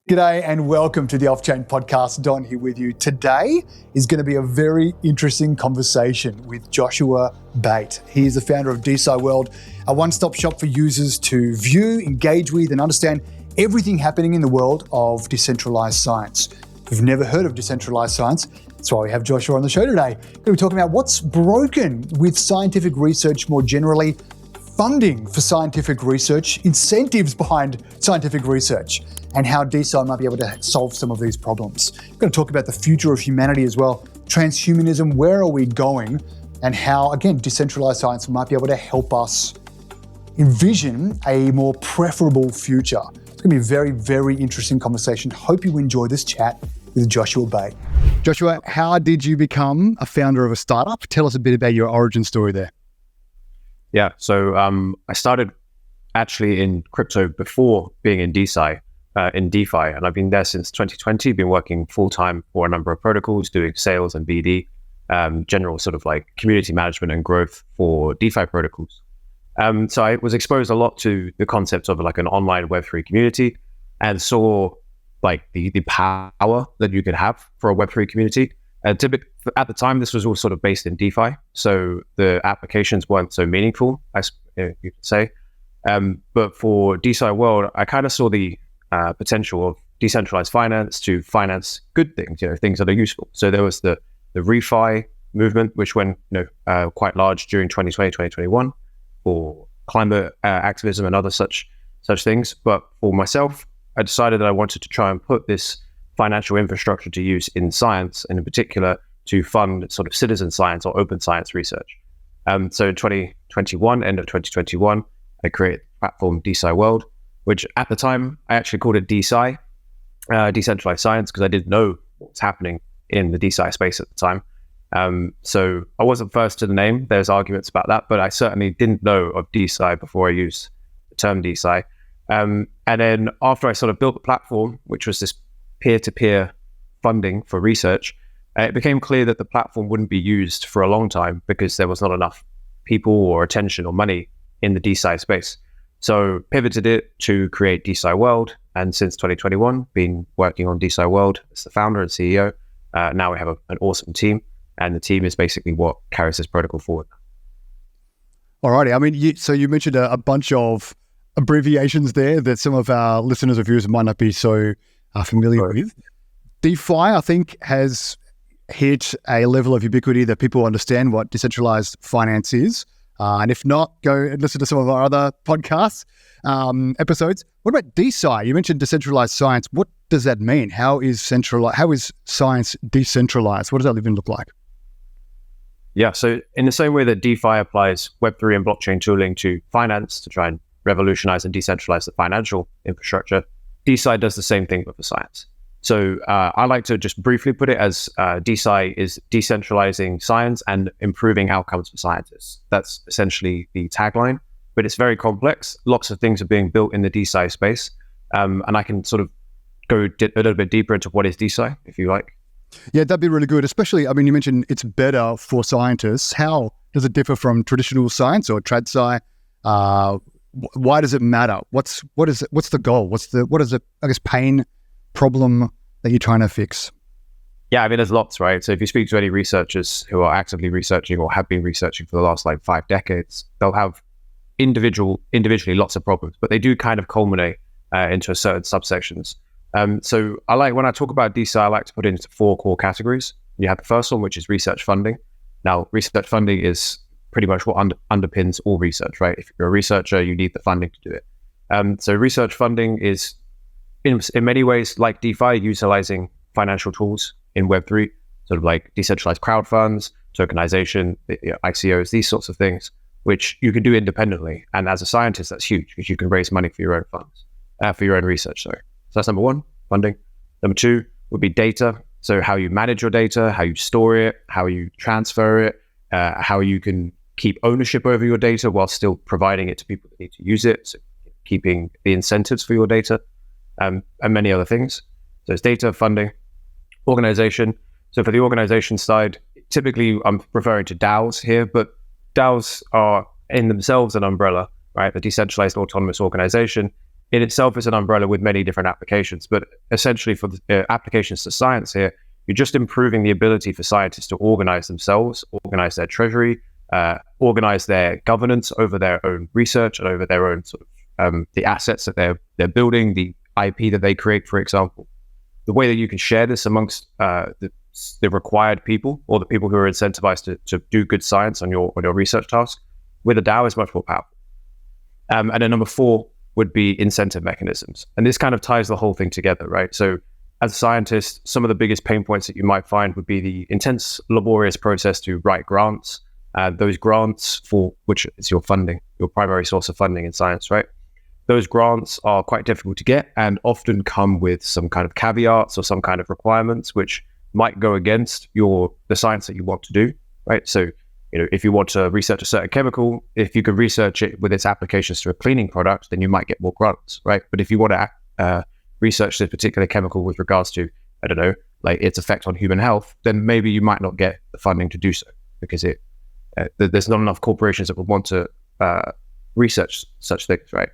G'day and welcome to the Off-Chain Podcast. Don here with you. Today is going to be a very interesting conversation with Joshua Bate. He is the founder of DeSci World, a one-stop shop for users to view, engage with, and understand everything happening in the world of decentralized science. If you've never heard of decentralized science, that's why we have Joshua on the show today. We're going to be talking about what's broken with scientific research more generally, funding for scientific research, incentives behind scientific research, and how DeSci might be able to solve some of these problems. We're going to talk about the future of humanity as well, transhumanism, where are we going, and how, again, decentralized science might be able to help us envision a more preferable future. It's going to be a very, very interesting conversation. Hope you enjoy this chat with Joshua Bate. Joshua, how did you become a founder of a startup? Tell us a bit about your origin story there. Yeah, so I started actually in crypto before being in DeSci, in DeFi, and I've been there since 2020, been working full-time for a number of protocols, doing sales and BD, general sort of like community management and growth for DeFi protocols. So I was exposed a lot to the concept of like an online Web3 community and saw like the power that you could have for a Web3 community. At the time, this was all sort of based in DeFi, so the applications weren't so meaningful, you could say. But for DeSci World, I kind of saw the potential of decentralized finance to finance good things, things that are useful. So there was the refi movement, which went quite large during 2020, 2021 for climate activism and other such things. But for myself, I decided that I wanted to try and put this financial infrastructure to use in science, and in particular to fund sort of citizen science or open science research. So in 2021, end of 2021, I created the platform DeSci World, which at the time I actually called it DeSci, decentralized science, because I didn't know what was happening in the DeSci space at the time. So I wasn't first to the name. There's arguments about that, but I certainly didn't know of DeSci before I used the term DeSci. And then after I sort of built the platform, which was this peer-to-peer funding for research, it became clear that the platform wouldn't be used for a long time because there was not enough people or attention or money in the DeSci space. So pivoted it to create DeSci World, and since 2021, been working on DeSci World as the founder and CEO. Now we have an awesome team, and the team is basically what carries this protocol forward. Alrighty, I mean, you mentioned a bunch of abbreviations there that some of our listeners or viewers might not be so familiar with. DeFi, I think, has hit a level of ubiquity that people understand what decentralized finance is. And if not, go and listen to some of our other podcasts, episodes. What about DeSci? You mentioned decentralized science. What does that mean? How is science decentralized? What does that even look like? Yeah, so in the same way that DeFi applies Web3 and blockchain tooling to finance to try and revolutionize and decentralize the financial infrastructure, DeSci does the same thing with the science. So I like to just briefly put it as DeSci is decentralizing science and improving outcomes for scientists. That's essentially the tagline, but it's very complex. Lots of things are being built in the DeSci space. And I can sort of go a little bit deeper into what is DeSci, if you like. Yeah, that'd be really good. Especially, I mean, you mentioned it's better for scientists. How does it differ from traditional science or tradsci? Why does it matter? What's the goal? What is the, I guess, pain problem that you're trying to fix? Yeah, I mean, there's lots, right? So if you speak to any researchers who are actively researching or have been researching for the last 5 decades, they'll have individually lots of problems, but they do kind of culminate into certain subsections. So when I talk about DeSci, I like to put it into 4 core categories. You have the first one, which is research funding. Now, research funding is pretty much what underpins all research, right? If you're a researcher, you need the funding to do it. So research funding is in many ways like DeFi, utilizing financial tools in Web3, sort of like decentralized crowd funds, tokenization, ICOs, these sorts of things, which you can do independently. And as a scientist, that's huge because you can raise money for your own funds, for your own research. So that's number 1, funding. Number 2 would be data. So how you manage your data, how you store it, how you transfer it, how you can keep ownership over your data while still providing it to people that need to use it. So keeping the incentives for your data, and many other things. So it's data, funding, organization. So for the organization side, typically I'm referring to DAOs here, but DAOs are in themselves an umbrella, right? The decentralized autonomous organization in itself is an umbrella with many different applications. But essentially for the applications to science here, you're just improving the ability for scientists to organize themselves, organize their treasury, organize their governance over their own research and over their own sort of the assets that they're building, the IP that they create, for example. The way that you can share this amongst the required people, or the people who are incentivized to do good science on your research task, with a DAO is much more powerful. And then number 4 would be incentive mechanisms. And this kind of ties the whole thing together, right? So as a scientist, some of the biggest pain points that you might find would be the intense, laborious process to write grants. Those grants, for which is your funding, your primary source of funding in science, right? Those grants are quite difficult to get and often come with some kind of caveats or some kind of requirements which might go against the science that you want to do, right? So, if you want to research a certain chemical, if you can research it with its applications to a cleaning product, then you might get more grants, right? But if you want to research this particular chemical with regards to, I don't know, like its effect on human health, then maybe you might not get the funding to do so because there's not enough corporations that would want to research such things, right?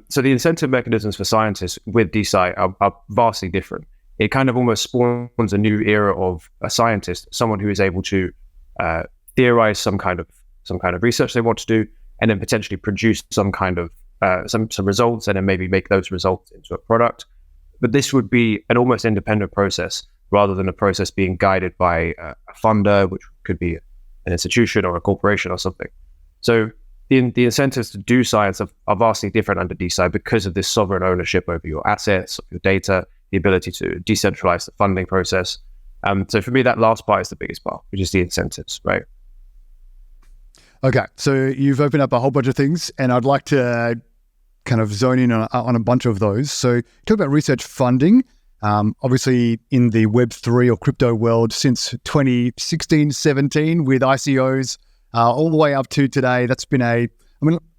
So the incentive mechanisms for scientists with DeSci are vastly different. It kind of almost spawns a new era of a scientist, someone who is able to theorize some kind of research they want to do, and then potentially produce some kind of some results, and then maybe make those results into a product. But this would be an almost independent process rather than a process being guided by a funder, which could be an institution or a corporation or something. So the incentives to do science are vastly different under DeSci because of this sovereign ownership over your assets, of your data, the ability to decentralize the funding process. So for me, that last part is the biggest part, which is the incentives, right? Okay, so you've opened up a whole bunch of things, and I'd like to kind of zone in on a bunch of those. So talk about research funding. Obviously, in the Web3 or crypto world since 2016, 17, with ICOs all the way up to today, that's been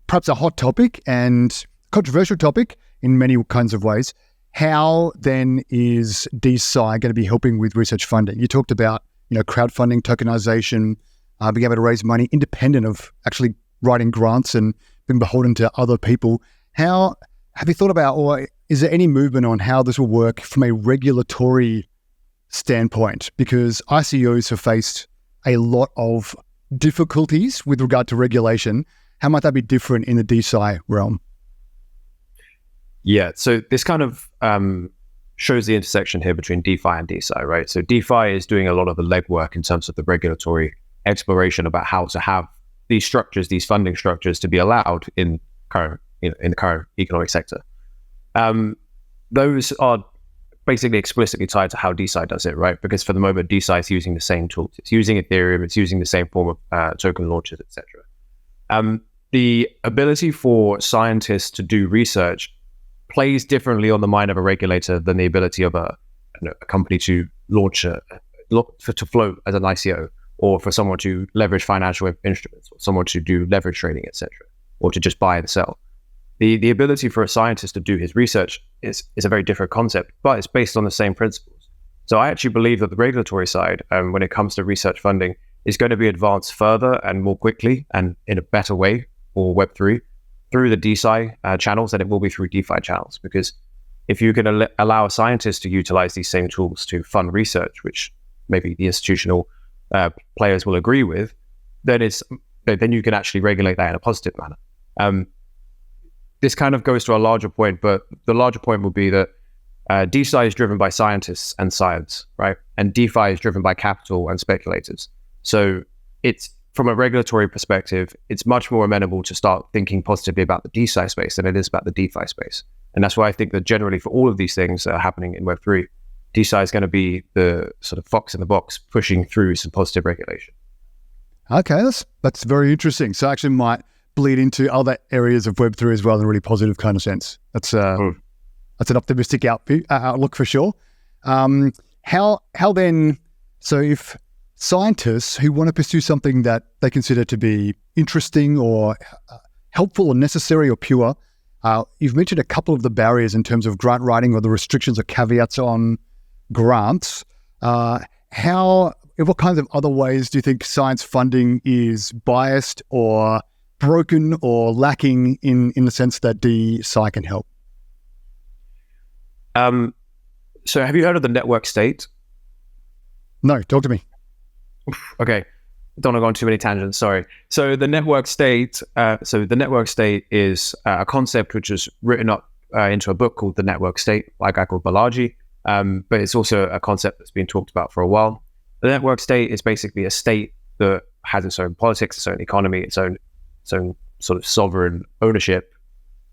perhaps a hot topic and controversial topic in many kinds of ways. How then is DeSci going to be helping with research funding? You talked about, crowdfunding, tokenization, being able to raise money independent of actually writing grants and being beholden to other people. How have you thought about, or is there any movement on how this will work from a regulatory standpoint? Because ICOs have faced a lot of difficulties with regard to regulation. How might that be different in the DeSci realm? Yeah, so this kind of shows the intersection here between DeFi and DeSci, right? So DeFi is doing a lot of the legwork in terms of the regulatory exploration about how to have these structures, these funding structures, to be allowed in the current economic sector. Those are basically explicitly tied to how DeSci does it, right? Because for the moment, DeSci is using the same tools. It's using Ethereum. It's using the same form of token launches, etc. The ability for scientists to do research plays differently on the mind of a regulator than the ability of a company to launch to float as an ICO, or for someone to leverage financial instruments, or someone to do leverage trading, etc., or to just buy and sell. The ability for a scientist to do his research is a very different concept, but it's based on the same principles. So I actually believe that the regulatory side, when it comes to research funding, is going to be advanced further and more quickly and in a better way for Web3 through the DeSci channels than it will be through DeFi channels. Because if you can allow a scientist to utilize these same tools to fund research, which maybe the institutional players will agree with, then you can actually regulate that in a positive manner. This kind of goes to a larger point, but the larger point will be that DeSci is driven by scientists and science, right? And DeFi is driven by capital and speculators. So it's, from a regulatory perspective, it's much more amenable to start thinking positively about the DeSci space than it is about the DeFi space. And that's why I think that generally for all of these things that are happening in Web3, DeSci is going to be the sort of fox in the box pushing through some positive regulation. Okay, that's very interesting. So actually might bleed into other areas of Web3 as well in a really positive kind of sense. That's an optimistic outlook for sure. How then, so if scientists who want to pursue something that they consider to be interesting or helpful or necessary or pure, you've mentioned a couple of the barriers in terms of grant writing or the restrictions or caveats on grants. What kinds of other ways do you think science funding is biased or broken or lacking in the sense that DeSci can help? So have you heard of the network state? No, talk to me. Okay. Don't want to go on too many tangents, sorry. So the network state is a concept which is written up into a book called The Network State by a guy called Balaji. But it's also a concept that's been talked about for a while. The network state is basically a state that has its own politics, its own economy, its own sort of sovereign ownership,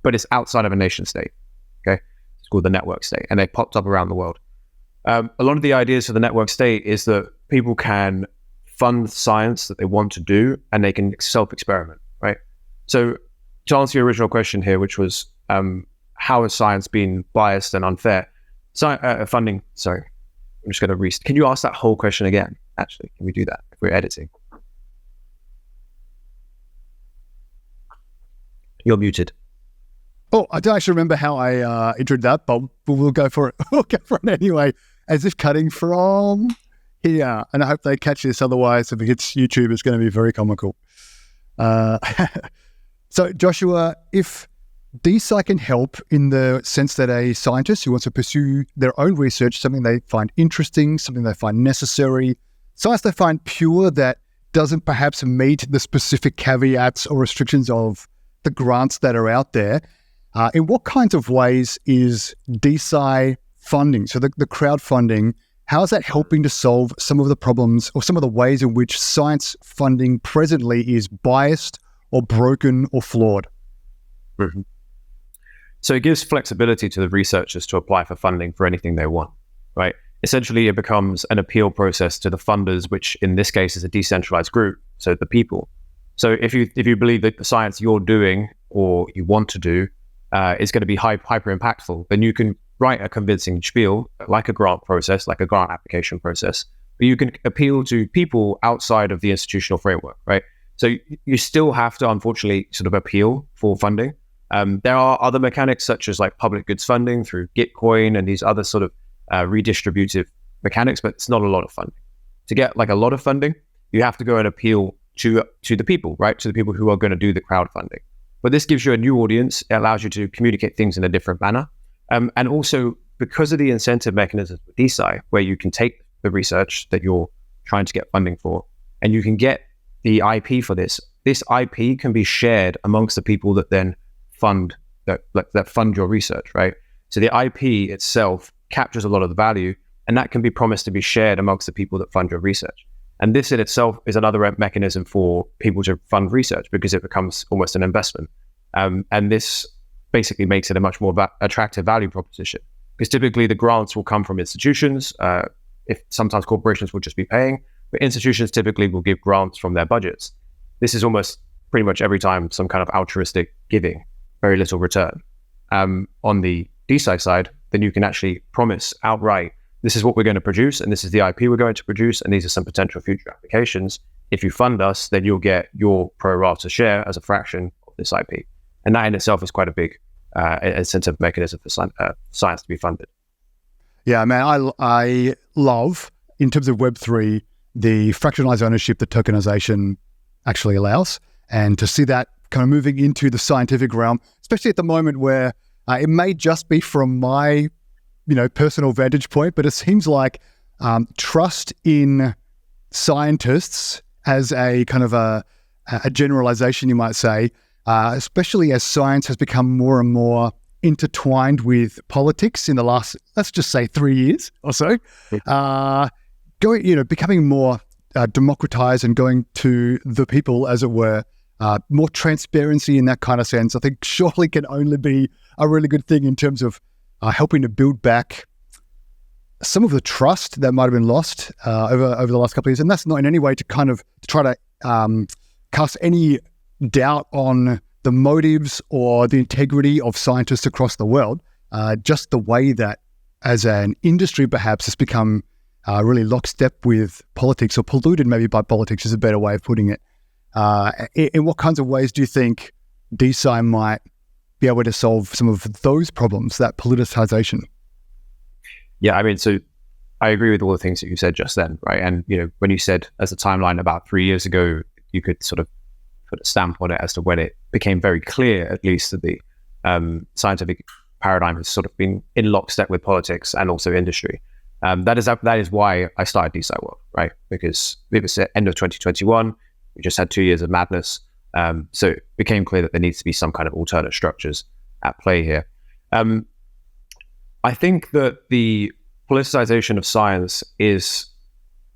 but it's outside of a nation state. Okay, it's called the network state, and they popped up around the world. A lot of the ideas for the network state is that people can fund science that they want to do, and they can self-experiment, right? So to answer your original question here, which was how has science been biased and unfair? Funding, sorry, I'm just going to can you ask that whole question again? Actually, can we do that if we're editing? You're muted. Oh, I don't actually remember how I introed that, but we'll go for it. We'll go for it anyway, as if cutting from here. And I hope they catch this. Otherwise, if it hits YouTube, it's going to be very comical. So, Joshua, if DeSci can help in the sense that a scientist who wants to pursue their own research, something they find interesting, something they find necessary, science they find pure that doesn't perhaps meet the specific caveats or restrictions of the grants that are out there, in what kinds of ways is DeSci funding, so the crowdfunding, how is that helping to solve some of the problems or some of the ways in which science funding presently is biased or broken or flawed? Mm-hmm. So it gives flexibility to the researchers to apply for funding for anything they want, right? Essentially, it becomes an appeal process to the funders, which in this case is a decentralized group, so the people. So if you believe that the science you're doing or you want to do is going to be hyper impactful, then you can write a convincing spiel, like a grant process, like a grant application process, but you can appeal to people outside of the institutional framework, right? So you still have to, unfortunately, sort of appeal for funding. There are other mechanics such as like public goods funding through Gitcoin and these other sort of redistributive mechanics, but it's not a lot of funding. To get like a lot of funding, you have to go and appeal to the people, right? To the people who are going to do the crowdfunding. But this gives you a new audience. It allows you to communicate things in a different manner. And also because of the incentive mechanisms with DeSci, where you can take the research that you're trying to get funding for, and you can get the IP for this IP can be shared amongst the people that then fund your research, right? So the IP itself captures a lot of the value, and that can be promised to be shared amongst the people that fund your research. And this in itself is another mechanism for people to fund research because it becomes almost an investment. And this basically makes it a much more attractive value proposition, because typically the grants will come from institutions. If sometimes corporations will just be paying, but institutions typically will give grants from their budgets. This is almost pretty much every time some kind of altruistic giving, very little return. On the DeSci side, then you can actually promise outright, this is what we're going to produce, and this is the IP we're going to produce, and these are some potential future applications. If you fund us, then you'll get your pro rata share as a fraction of this IP. And that in itself is quite a big incentive mechanism for science to be funded. Yeah, man, I love, in terms of Web3, the fractionalized ownership that tokenization actually allows, and to see that kind of moving into the scientific realm, especially at the moment where it may just be from my personal vantage point, but it seems like trust in scientists as a kind of a generalization, you might say, especially as science has become more and more intertwined with politics in the last, let's just say 3 years or so, becoming more democratized and going to the people, as it were, more transparency in that kind of sense, I think surely can only be a really good thing in terms of helping to build back some of the trust that might have been lost over the last couple of years. And that's not in any way to kind of try to cast any doubt on the motives or the integrity of scientists across the world. Just the way that as an industry perhaps has become really lockstep with politics, or polluted maybe by politics is a better way of putting it. In what kinds of ways do you think DeSci might be able to solve some of those problems, that politicization? Yeah, I mean, so I agree with all the things that you said just then, right? And, when you said as a timeline about 3 years ago, you could sort of put a stamp on it as to when it became very clear, at least, that the scientific paradigm has sort of been in lockstep with politics and also industry. That is why I started DeSci World, right? Because it was the end of 2021. We just had 2 years of madness. So it became clear that there needs to be some kind of alternate structures at play here. I think that the politicization of science is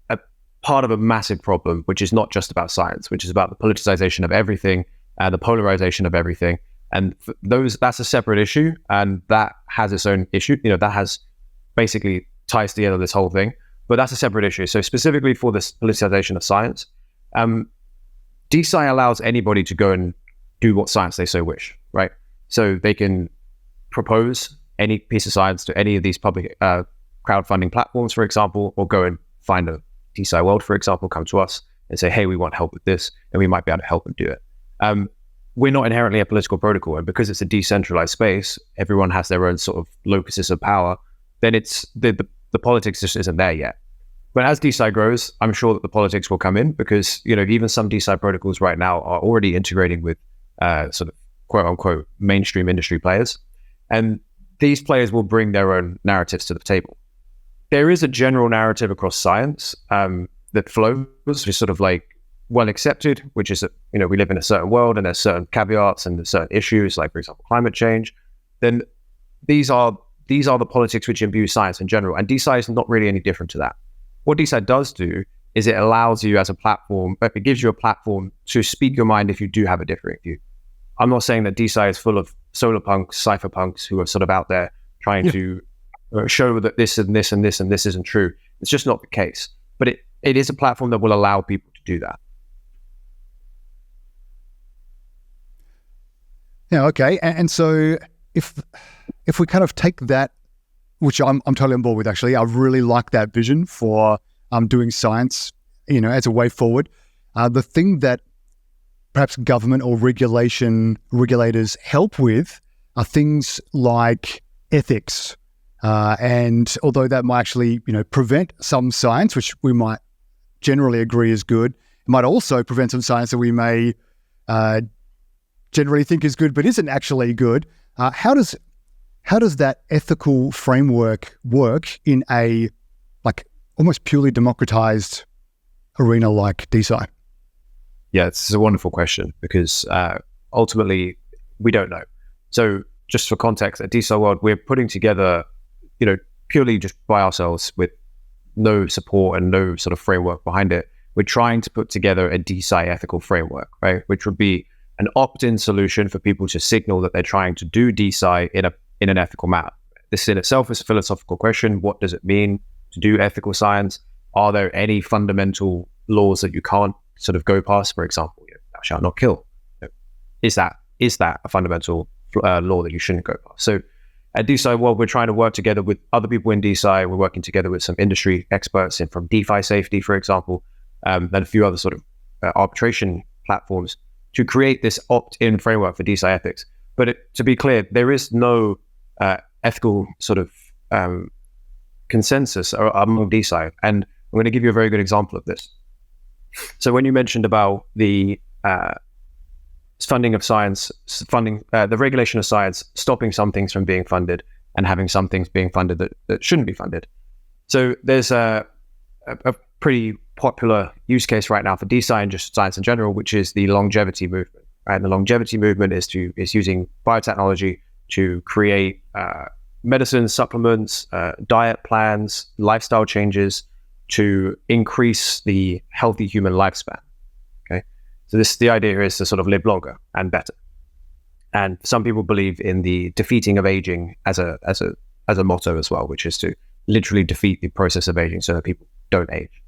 a part of a massive problem, which is not just about science, which is about the politicization of everything, the polarization of everything. And that's a separate issue, and that has its own issue. That has basically ties together this whole thing, but that's a separate issue. So specifically for this politicization of science, DeSci allows anybody to go and do what science they so wish, right? So they can propose any piece of science to any of these public crowdfunding platforms, for example, or go and find a DeSci World, for example, come to us and say, hey, we want help with this, and we might be able to help them do it. We're not inherently a political protocol, and because it's a decentralized space, everyone has their own sort of locuses of power, then it's the politics just isn't there yet. But as DeSci grows, I'm sure that the politics will come in, because even some DeSci protocols right now are already integrating with sort of quote unquote mainstream industry players, and these players will bring their own narratives to the table. There is a general narrative across science that flows, which is sort of like well accepted, which is that we live in a certain world and there's certain caveats and there's certain issues, like for example climate change. Then these are the politics which imbue science in general, and DeSci is not really any different to that. What DeSci does do is it allows you as a platform, it gives you a platform to speak your mind if you do have a differing view. I'm not saying that DeSci is full of solar punks, cypherpunks who are sort of out there trying to show that this and this and this and this isn't true. It's just not the case. But it is a platform that will allow people to do that. Yeah, okay. And so if we kind of take that, which I'm totally on board with, actually, I really like that vision for doing science, as a way forward. The thing that perhaps government or regulators help with are things like ethics. And although that might actually, prevent some science, which we might generally agree is good, it might also prevent some science that we may generally think is good, but isn't actually good. How does that ethical framework work in a almost purely democratized arena like DeSci? Yeah, it's a wonderful question, because ultimately we don't know. So just for context, at DeSci World, we're putting together, purely just by ourselves with no support and no sort of framework behind it. We're trying to put together a DeSci ethical framework, right? Which would be an opt-in solution for people to signal that they're trying to do DeSci in an ethical manner. This in itself is a philosophical question. What does it mean to do ethical science? Are there any fundamental laws that you can't sort of go past? For example, thou shalt not kill. Is that a fundamental law that you shouldn't go past? So at DeSci World, we're trying to work together with other people in DeSci. We're working together with some industry experts from DeFi safety, for example, and a few other sort of arbitration platforms to create this opt-in framework for DeSci ethics. But to be clear, there is no ethical sort of consensus among DeSci. And I'm going to give you a very good example of this. So when you mentioned about the funding of science, the regulation of science, stopping some things from being funded and having some things being funded that shouldn't be funded. So there's a pretty popular use case right now for DeSci and just science in general, which is the longevity movement. Right? And the longevity movement is using biotechnology to create medicines, supplements, diet plans, lifestyle changes to increase the healthy human lifespan. Okay, so the idea is to sort of live longer and better. And some people believe in the defeating of aging as a motto as well, which is to literally defeat the process of aging so that people don't age.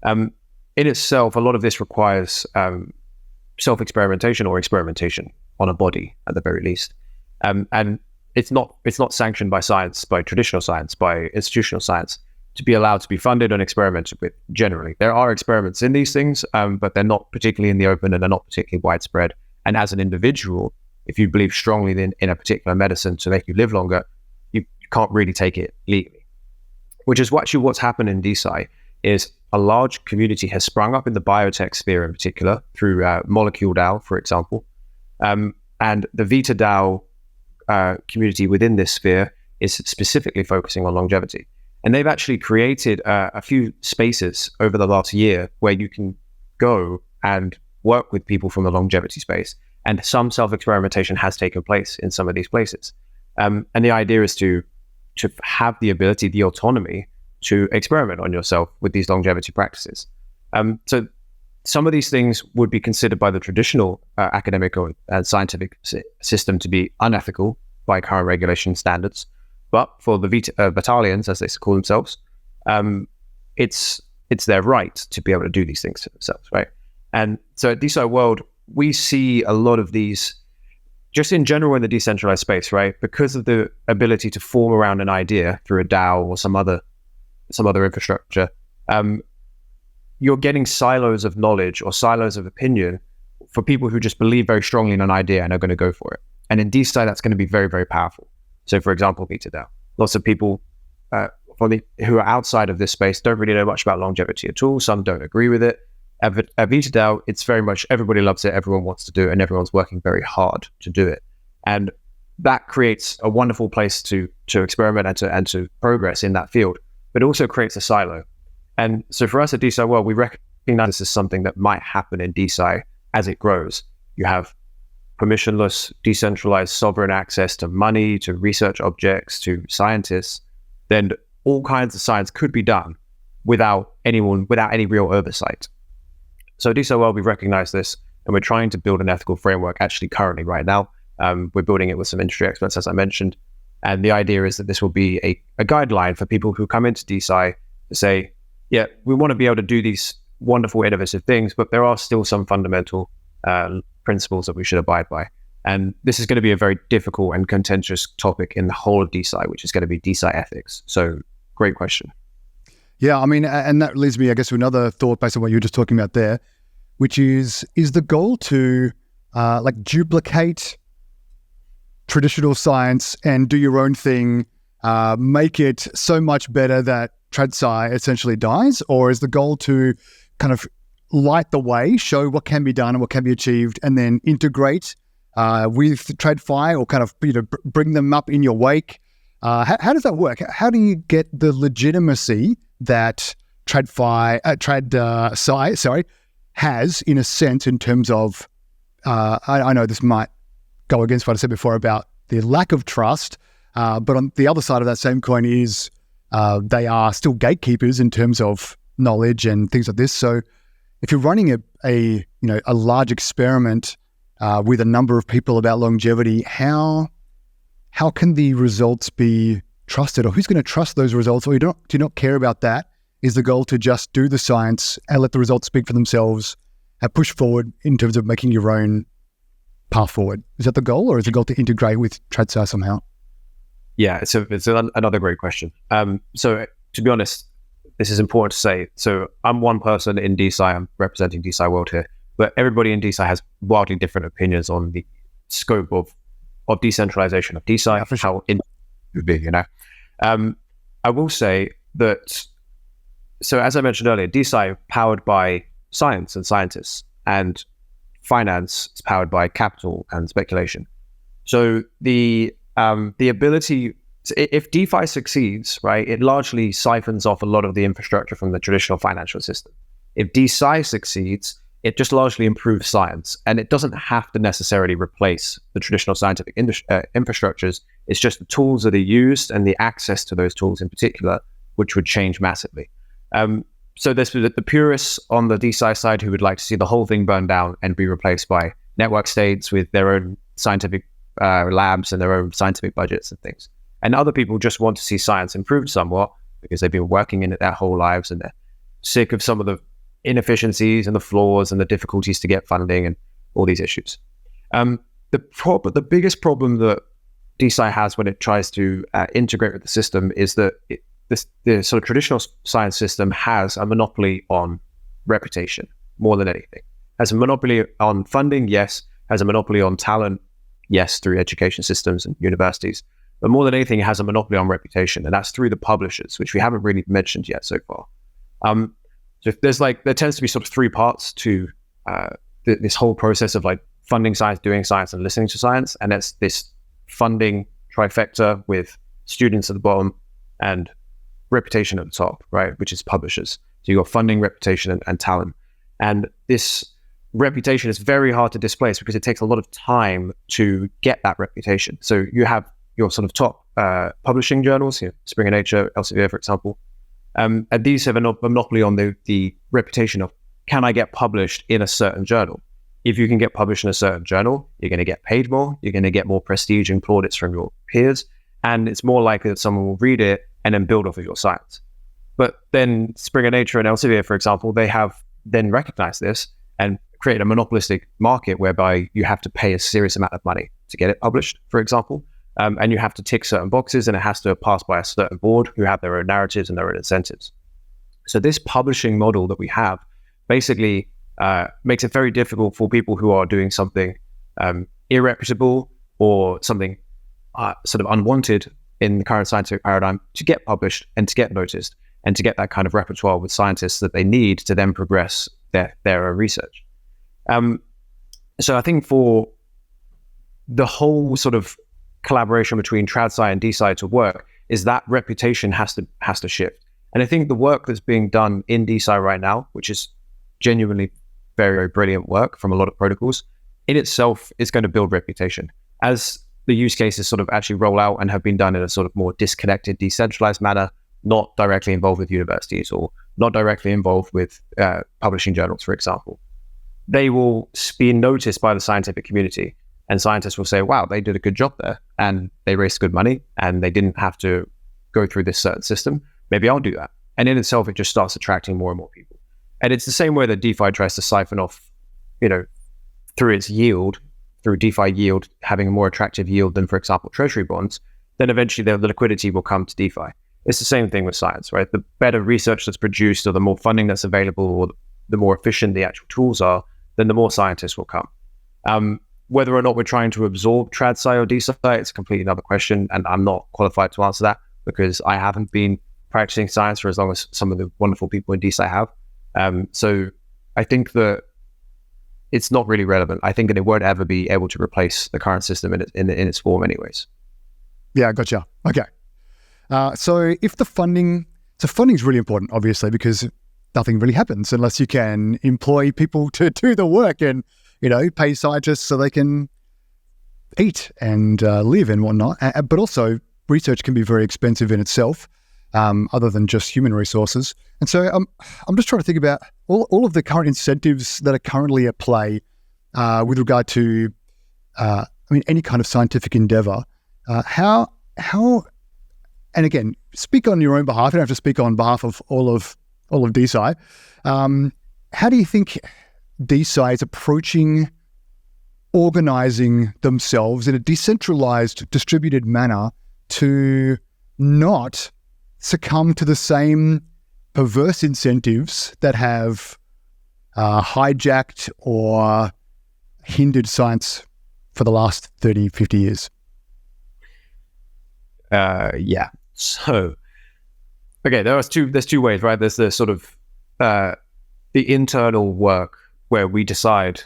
In itself, a lot of this requires self-experimentation or experimentation on a body at the very least. And it's not sanctioned by science, by traditional science, by institutional science, to be allowed to be funded and experimented with generally. There are experiments in these things, but they're not particularly in the open and they're not particularly widespread. And as an individual, if you believe strongly in a particular medicine to make you live longer, you can't really take it legally. Which is actually what's happened in DeSci, is a large community has sprung up in the biotech sphere in particular through Molecule DAO, for example. And the Vita DAO community within this sphere is specifically focusing on longevity. And they've actually created a few spaces over the last year where you can go and work with people from the longevity space. And some self-experimentation has taken place in some of these places. And the idea is to have the ability, the autonomy to experiment on yourself with these longevity practices. So some of these things would be considered by the traditional academic or scientific system to be unethical by current regulation standards. But for the battalions, as they call themselves, it's their right to be able to do these things to themselves, right? And so at DeSci World, we see a lot of these, just in general in the decentralized space, right? Because of the ability to form around an idea through a DAO or some other infrastructure, you're getting silos of knowledge or silos of opinion for people who just believe very strongly in an idea and are going to go for it. And in DeSci, that's going to be very, very powerful. So for example, Vita DAO, lots of people who are outside of this space don't really know much about longevity at all. Some don't agree with it. At Vita DAO, it's very much everybody loves it, everyone wants to do it, and everyone's working very hard to do it. And that creates a wonderful place to experiment and to progress in that field, but it also creates a silo. And so for us at DeSci World, we recognize this is something that might happen in DeSci as it grows. You have permissionless, decentralized, sovereign access to money, to research objects, to scientists. Then all kinds of science could be done without any real oversight. So at DeSci World, we recognize this, and we're trying to build an ethical framework actually currently right now. We're building it with some industry experts, as I mentioned. And the idea is that this will be a guideline for people who come into DeSci to say, yeah, we want to be able to do these wonderful, innovative things, but there are still some fundamental principles that we should abide by. And this is going to be a very difficult and contentious topic in the whole of DeSci, which is going to be DeSci ethics. So great question. Yeah, I mean, and that leads me, I guess, to another thought based on what you were just talking about there, which is the goal to duplicate traditional science and do your own thing, make it so much better that tradsci essentially dies? Or is the goal to kind of light the way, show what can be done and what can be achieved, and then integrate with TradFi, or kind of bring them up in your wake? How does that work? How do you get the legitimacy that TradSci has, in a sense, in terms of, I know this might go against what I said before about the lack of trust, but on the other side of that same coin is they are still gatekeepers in terms of knowledge and things like this. So if you're running a large experiment with a number of people about longevity, how can the results be trusted, or who's going to trust those results? Or you do not care about that? Is the goal to just do the science and let the results speak for themselves and push forward in terms of making your own path forward? Is that the goal, or is the goal to integrate with TradSci somehow? Yeah, it's another great question. So to be honest, this is important to say. So I'm one person in DeSci, I'm representing DeSci World here, but everybody in DeSci has wildly different opinions on the scope of decentralization of DeSci, yeah, sure. how it would be, I will say that, so as I mentioned earlier, DeSci powered by science and scientists, and finance is powered by capital and speculation. So the ability, if DeFi succeeds, right, it largely siphons off a lot of the infrastructure from the traditional financial system. If DeSci succeeds, it just largely improves science, and it doesn't have to necessarily replace the traditional scientific infrastructures. It's just the tools that are used and the access to those tools in particular, which would change massively. So there's the purists on the DeSci side who would like to see the whole thing burn down and be replaced by network states with their own scientific labs and their own scientific budgets and things. And other people just want to see science improved somewhat because they've been working in it their whole lives and they're sick of some of the inefficiencies and the flaws and the difficulties to get funding and all these issues. The biggest problem that DeSci has when it tries to integrate with the system is that the sort of traditional science system has a monopoly on reputation more than anything. Has a monopoly on funding, yes. Has a monopoly on talent, yes, through education systems and universities. But more than anything, it has a monopoly on reputation, and that's through the publishers, which we haven't really mentioned yet so far. So there tends to be sort of three parts to this whole process of like funding science, doing science, and listening to science. And that's this funding trifecta with students at the bottom and reputation at the top, right? Which is publishers. So you've got funding, reputation, and talent. And this reputation is very hard to displace because it takes a lot of time to get that reputation. So you have your sort of top publishing journals, Springer Nature, Elsevier, for example. And these have a monopoly on the reputation of, can I get published in a certain journal? If you can get published in a certain journal, you're going to get paid more, you're going to get more prestige and plaudits from your peers, and it's more likely that someone will read it and then build off of your science. But then Springer Nature and Elsevier, for example, they have then recognized this and created a monopolistic market whereby you have to pay a serious amount of money to get it published, for example. And you have to tick certain boxes, and it has to pass by a certain board who have their own narratives and their own incentives. So this publishing model that we have basically makes it very difficult for people who are doing something irreputable or something sort of unwanted in the current scientific paradigm to get published and to get noticed and to get that kind of repertoire with scientists that they need to then progress their research. So I think for the whole sort of collaboration between tradsci and DeSci to work is that reputation has to shift. And I think the work that's being done in DeSci right now, which is genuinely very, very brilliant work from a lot of protocols, in itself is going to build reputation. As the use cases sort of actually roll out and have been done in a sort of more disconnected, decentralized manner, not directly involved with universities or not directly involved with publishing journals, for example, they will be noticed by the scientific community. And scientists will say, wow, they did a good job there and they raised good money and they didn't have to go through this certain system. Maybe I'll do that. And in itself, it just starts attracting more and more people. And it's the same way that DeFi tries to siphon off, through its yield, through DeFi yield, having a more attractive yield than, for example, treasury bonds, then eventually the liquidity will come to DeFi. It's the same thing with science, right? The better research that's produced or the more funding that's available or the more efficient the actual tools are, then the more scientists will come. Whether or not we're trying to absorb tradsci or DeSci, it's completely another question, and I'm not qualified to answer that because I haven't been practicing science for as long as some of the wonderful people in DeSci have. So I think that it's not really relevant. I think that it won't ever be able to replace the current system in its form anyways. Yeah, gotcha. Okay. So if funding is really important, obviously, because nothing really happens unless you can employ people to do the work and pay scientists so they can eat and live and whatnot. But also, research can be very expensive in itself, other than just human resources. And so I'm just trying to think about all of the current incentives that are currently at play with regard to, any kind of scientific endeavor. How, and again, speak on your own behalf. You don't have to speak on behalf of all of DeSci. How do you think DeSci is approaching organizing themselves in a decentralized, distributed manner to not succumb to the same perverse incentives that have hijacked or hindered science for the last 30, 50 years? Yeah. So, okay, there's two ways, right? There's the sort of the internal work where we decide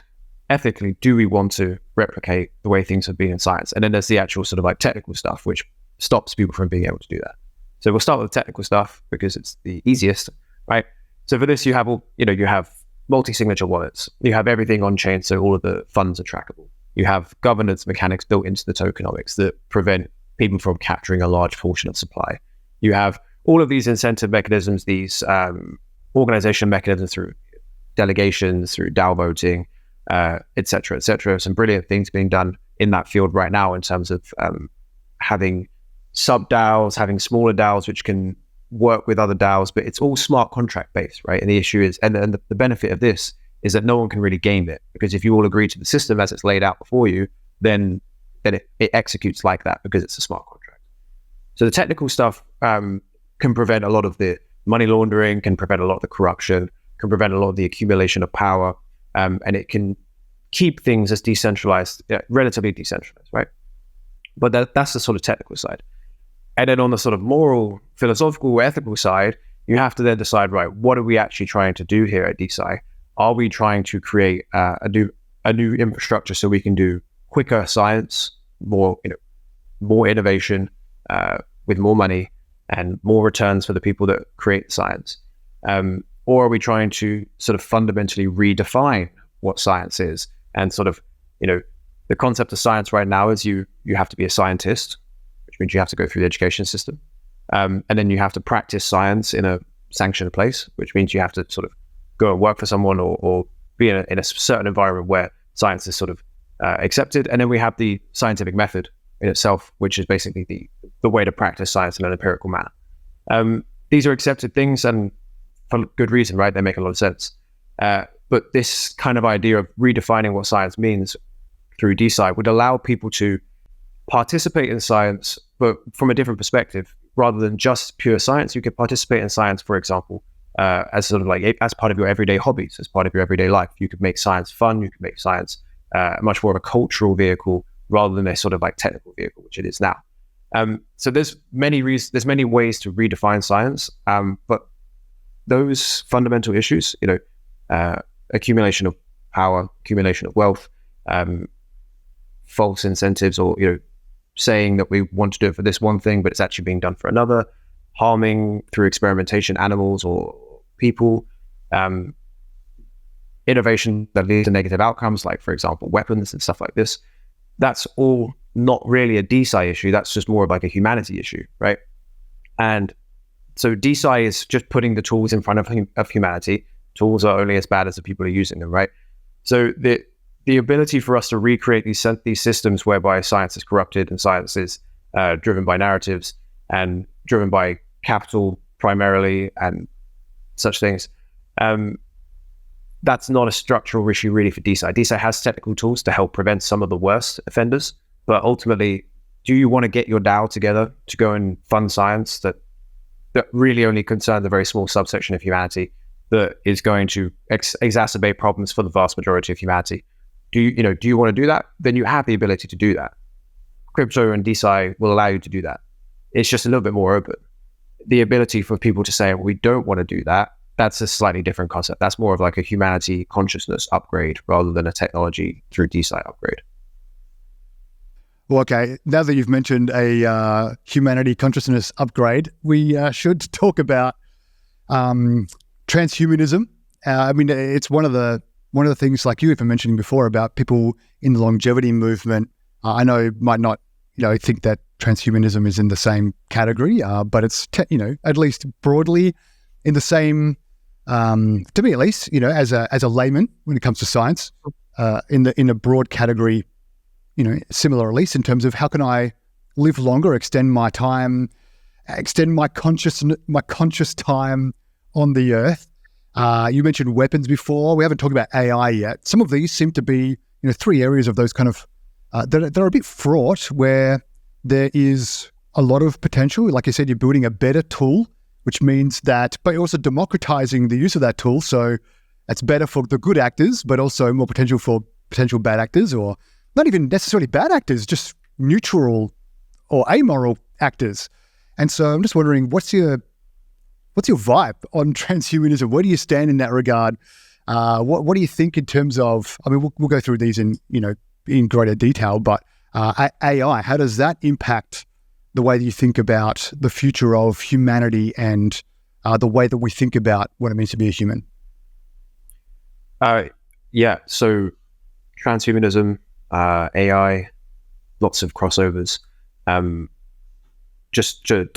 ethically, do we want to replicate the way things have been in science? And then there's the actual sort of like technical stuff, which stops people from being able to do that. So we'll start with the technical stuff because it's the easiest, right? So for this, you have you have multi-signature wallets. You have everything on chain, so all of the funds are trackable. You have governance mechanics built into the tokenomics that prevent people from capturing a large portion of supply. You have all of these incentive mechanisms, these organization mechanisms through delegations, through DAO voting, et cetera, et cetera. Some brilliant things being done in that field right now in terms of having sub-DAOs, having smaller DAOs which can work with other DAOs, but it's all smart contract based, right? And the issue is, and the benefit of this is that no one can really game it, because if you all agree to the system as it's laid out before you, then it executes like that because it's a smart contract. So the technical stuff can prevent a lot of the money laundering, can prevent a lot of the corruption, can prevent a lot of the accumulation of power, and it can keep things as decentralized, relatively decentralized, right? But that's the sort of technical side. And then on the sort of moral, philosophical, ethical side, you have to then decide, right, what are we actually trying to do here at DeSci? Are we trying to create a new infrastructure so we can do quicker science, more innovation, with more money and more returns for the people that create science? Or are we trying to sort of fundamentally redefine what science is? And sort of, the concept of science right now is you have to be a scientist, which means you have to go through the education system. And then you have to practice science in a sanctioned place, which means you have to sort of go and work for someone or be in a certain environment where science is sort of accepted. And then we have the scientific method in itself, which is basically the way to practice science in an empirical manner. These are accepted things, and for good reason, right? They make a lot of sense. But this kind of idea of redefining what science means through DeSci would allow people to participate in science, but from a different perspective. Rather than just pure science, you could participate in science, for example, as sort of like as part of your everyday hobbies, as part of your everyday life. You could make science fun. You could make science much more of a cultural vehicle rather than a sort of like technical vehicle, which it is now. So there's many ways to redefine science, but those fundamental issues, accumulation of power, accumulation of wealth, false incentives, or saying that we want to do it for this one thing, but it's actually being done for another, harming through experimentation animals or people, innovation that leads to negative outcomes, like, for example, weapons and stuff like this. That's all not really a DeSci issue. That's just more of like a humanity issue, right? And so DeSci is just putting the tools in front of humanity. Tools are only as bad as the people who are using them, right? So the ability for us to recreate these systems whereby science is corrupted and science is driven by narratives and driven by capital primarily and such things, that's not a structural issue really for DeSci. DeSci has technical tools to help prevent some of the worst offenders, but ultimately, do you want to get your DAO together to go and fund science that really only concerns a very small subsection of humanity, that is going to exacerbate problems for the vast majority of humanity? Do you want to do that? Then you have the ability to do that. Crypto and DeSci will allow you to do that. It's just a little bit more open. The ability for people to say, we don't want to do that, that's a slightly different concept. That's more of like a humanity consciousness upgrade rather than a technology through DeSci upgrade. Well, okay, now that you've mentioned a humanity consciousness upgrade, we should talk about transhumanism. It's one of the things, like you even mentioning before, about people in the longevity movement. I know might not think that transhumanism is in the same category, but it's at least broadly in the same, to me at least, as a layman when it comes to science, in a broad category, similar at least in terms of how can I live longer, extend my time, extend my conscious time on the earth. You mentioned weapons before. We haven't talked about AI yet. Some of these seem to be, three areas of those kind of that are a bit fraught, where there is a lot of potential. Like you said, you're building a better tool, which means that, but you're also democratizing the use of that tool. So it's better for the good actors, but also more potential for potential bad actors, or not even necessarily bad actors, just neutral or amoral actors. And so I'm just wondering, what's your vibe on transhumanism? Where do you stand in that regard? What do you think in terms of, we'll go through these in greater detail, but AI, how does that impact the way that you think about the future of humanity and the way that we think about what it means to be a human? So transhumanism, AI, lots of crossovers. Just to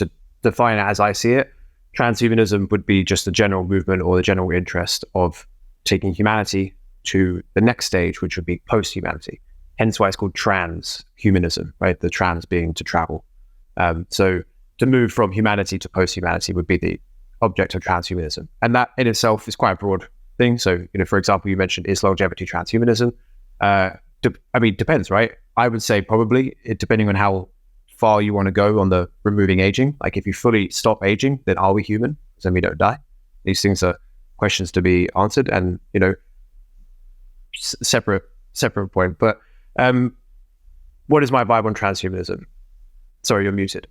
define it as I see it, transhumanism would be just the general movement or the general interest of taking humanity to the next stage, which would be post-humanity. Hence why it's called transhumanism, right? The trans being to travel. So to move from humanity to post-humanity would be the object of transhumanism. And that in itself is quite a broad thing. So, for example, you mentioned, is longevity transhumanism? Depends, right? I would say probably, depending on how far you want to go on the removing aging. Like if you fully stop aging, then are we human? Because then we don't die. These things are questions to be answered, and separate point. But what is my vibe on transhumanism? Sorry, you're muted.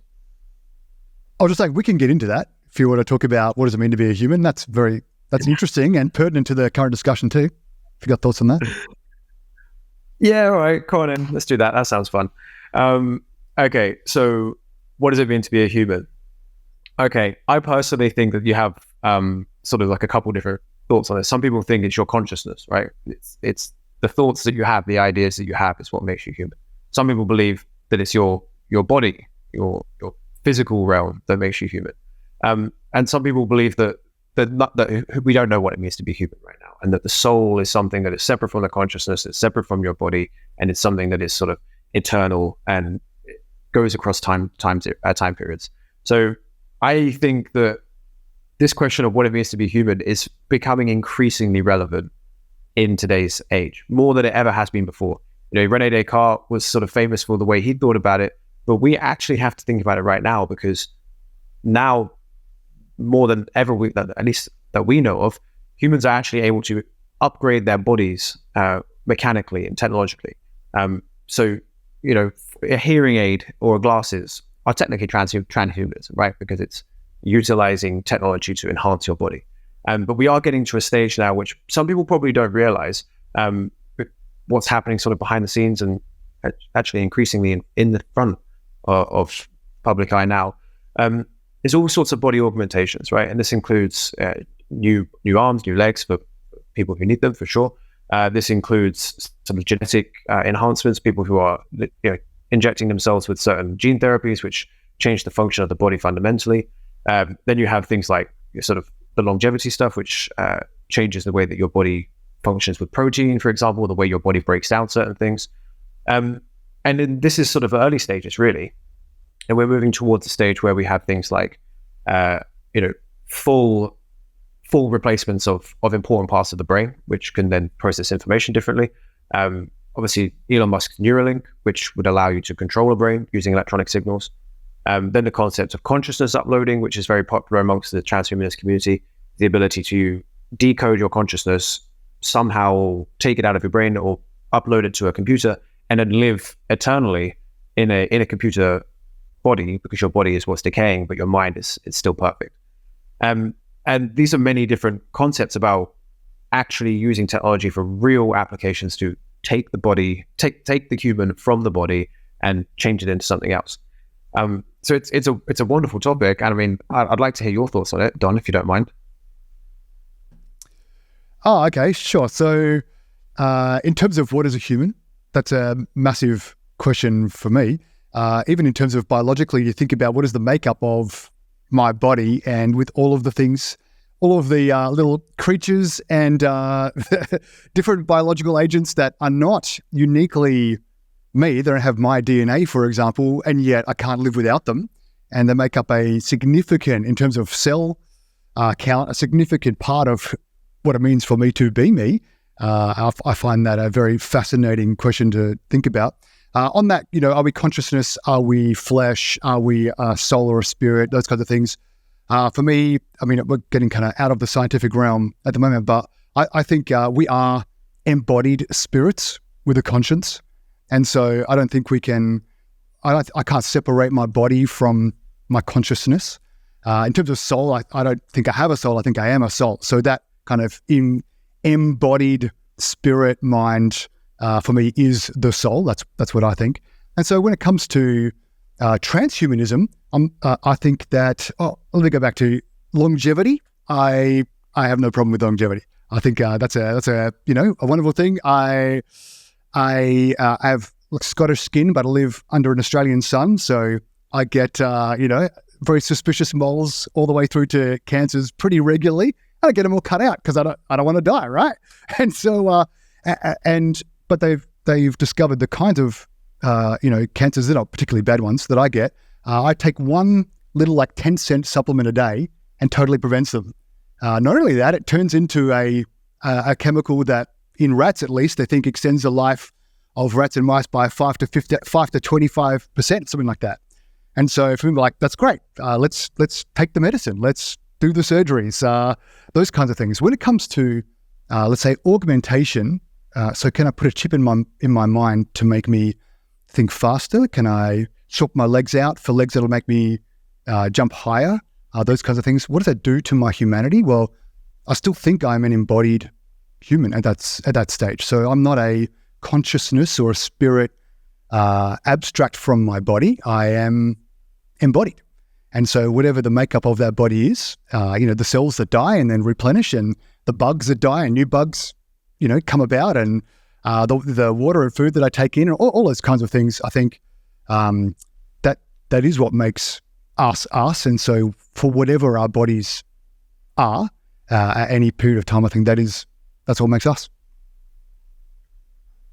I was just like, we can get into that if you want to talk about what does it mean to be a human, that's interesting and pertinent to the current discussion too. If you got thoughts on that? Yeah, all right, come on in. Let's do that. That sounds fun. Okay, so what does it mean to be a human? Okay, I personally think that you have sort of like a couple different thoughts on it. Some people think it's your consciousness, right? It's the thoughts that you have, the ideas that you have is what makes you human. Some people believe that it's your body, your physical realm that makes you human. And some people believe that we don't know what it means to be human right now, and that the soul is something that is separate from the consciousness, it's separate from your body, and it's something that is sort of eternal and it goes across time periods. So I think that this question of what it means to be human is becoming increasingly relevant in today's age, more than it ever has been before. Rene Descartes was sort of famous for the way he thought about it, but we actually have to think about it right now, because now more than ever, at least that we know of, humans are actually able to upgrade their bodies mechanically and technologically. So, a hearing aid or glasses are technically transhumanism, right? Because it's utilizing technology to enhance your body. But we are getting to a stage now, which some people probably don't realize, what's happening sort of behind the scenes and actually increasingly in the front of public eye now. There's all sorts of body augmentations, right? And this includes new arms, new legs for people who need them, for sure. This includes some genetic enhancements, people who are injecting themselves with certain gene therapies, which change the function of the body fundamentally. Then you have things like sort of the longevity stuff, which changes the way that your body functions with protein, for example, the way your body breaks down certain things. And then this is sort of early stages, really. And we're moving towards a stage where we have things like, full replacements of important parts of the brain, which can then process information differently. Obviously, Elon Musk's Neuralink, which would allow you to control a brain using electronic signals. Then the concept of consciousness uploading, which is very popular amongst the transhumanist community, the ability to decode your consciousness, somehow take it out of your brain or upload it to a computer, and then live eternally in a computer body, because your body is what's decaying, but your mind is still perfect. And these are many different concepts about actually using technology for real applications to take the human from the body and change it into something else. So it's a wonderful topic, and I mean, I'd like to hear your thoughts on it, Don, if you don't mind. Oh, okay, sure. So, in terms of what is a human, that's a massive question for me. Even in terms of biologically, you think about what is the makeup of my body, and with all of the things, all of the little creatures and different biological agents that are not uniquely me, they don't have my DNA, for example, and yet I can't live without them. And they make up a significant, in terms of cell count, a significant part of what it means for me to be me. I find that a very fascinating question to think about. On that, are we consciousness? Are we flesh? Are we soul or a spirit? Those kinds of things. For me, I mean, we're getting kind of out of the scientific realm at the moment, but I think we are embodied spirits with a conscience. And so I don't think we can, I can't separate my body from my consciousness. In terms of soul, I don't think I have a soul. I think I am a soul. So that kind of embodied spirit mind for me is the soul. That's what I think. And so when it comes to transhumanism, I think that, let me go back to longevity. I have no problem with longevity. I think that's a wonderful thing. I have Scottish skin, but I live under an Australian sun, so I get very suspicious moles all the way through to cancers pretty regularly. I get them all cut out because I don't want to die, right? And so but they've discovered the kinds of cancers that are particularly bad ones that I get. I take one little 10-cent supplement a day and totally prevents them. Not only that, it turns into a chemical that, in rats at least, they think extends the life of rats and mice by 5 to 25%, something like that. And so for me, that's great. Let's take the medicine. Let's do the surgeries, those kinds of things. When it comes to, let's say, augmentation, so can I put a chip in my mind to make me think faster? Can I swap my legs out for legs that'll make me jump higher? those kinds of things. What does that do to my humanity? Well, I still think I'm an embodied human at that stage. So I'm not a consciousness or a spirit abstract from my body. I am embodied. And so whatever the makeup of that body is, the cells that die and then replenish, and the bugs that die and new bugs, come about, and the water and food that I take in, and all those kinds of things, I think that is what makes us us. And so for whatever our bodies are at any period of time, I think that's what makes us.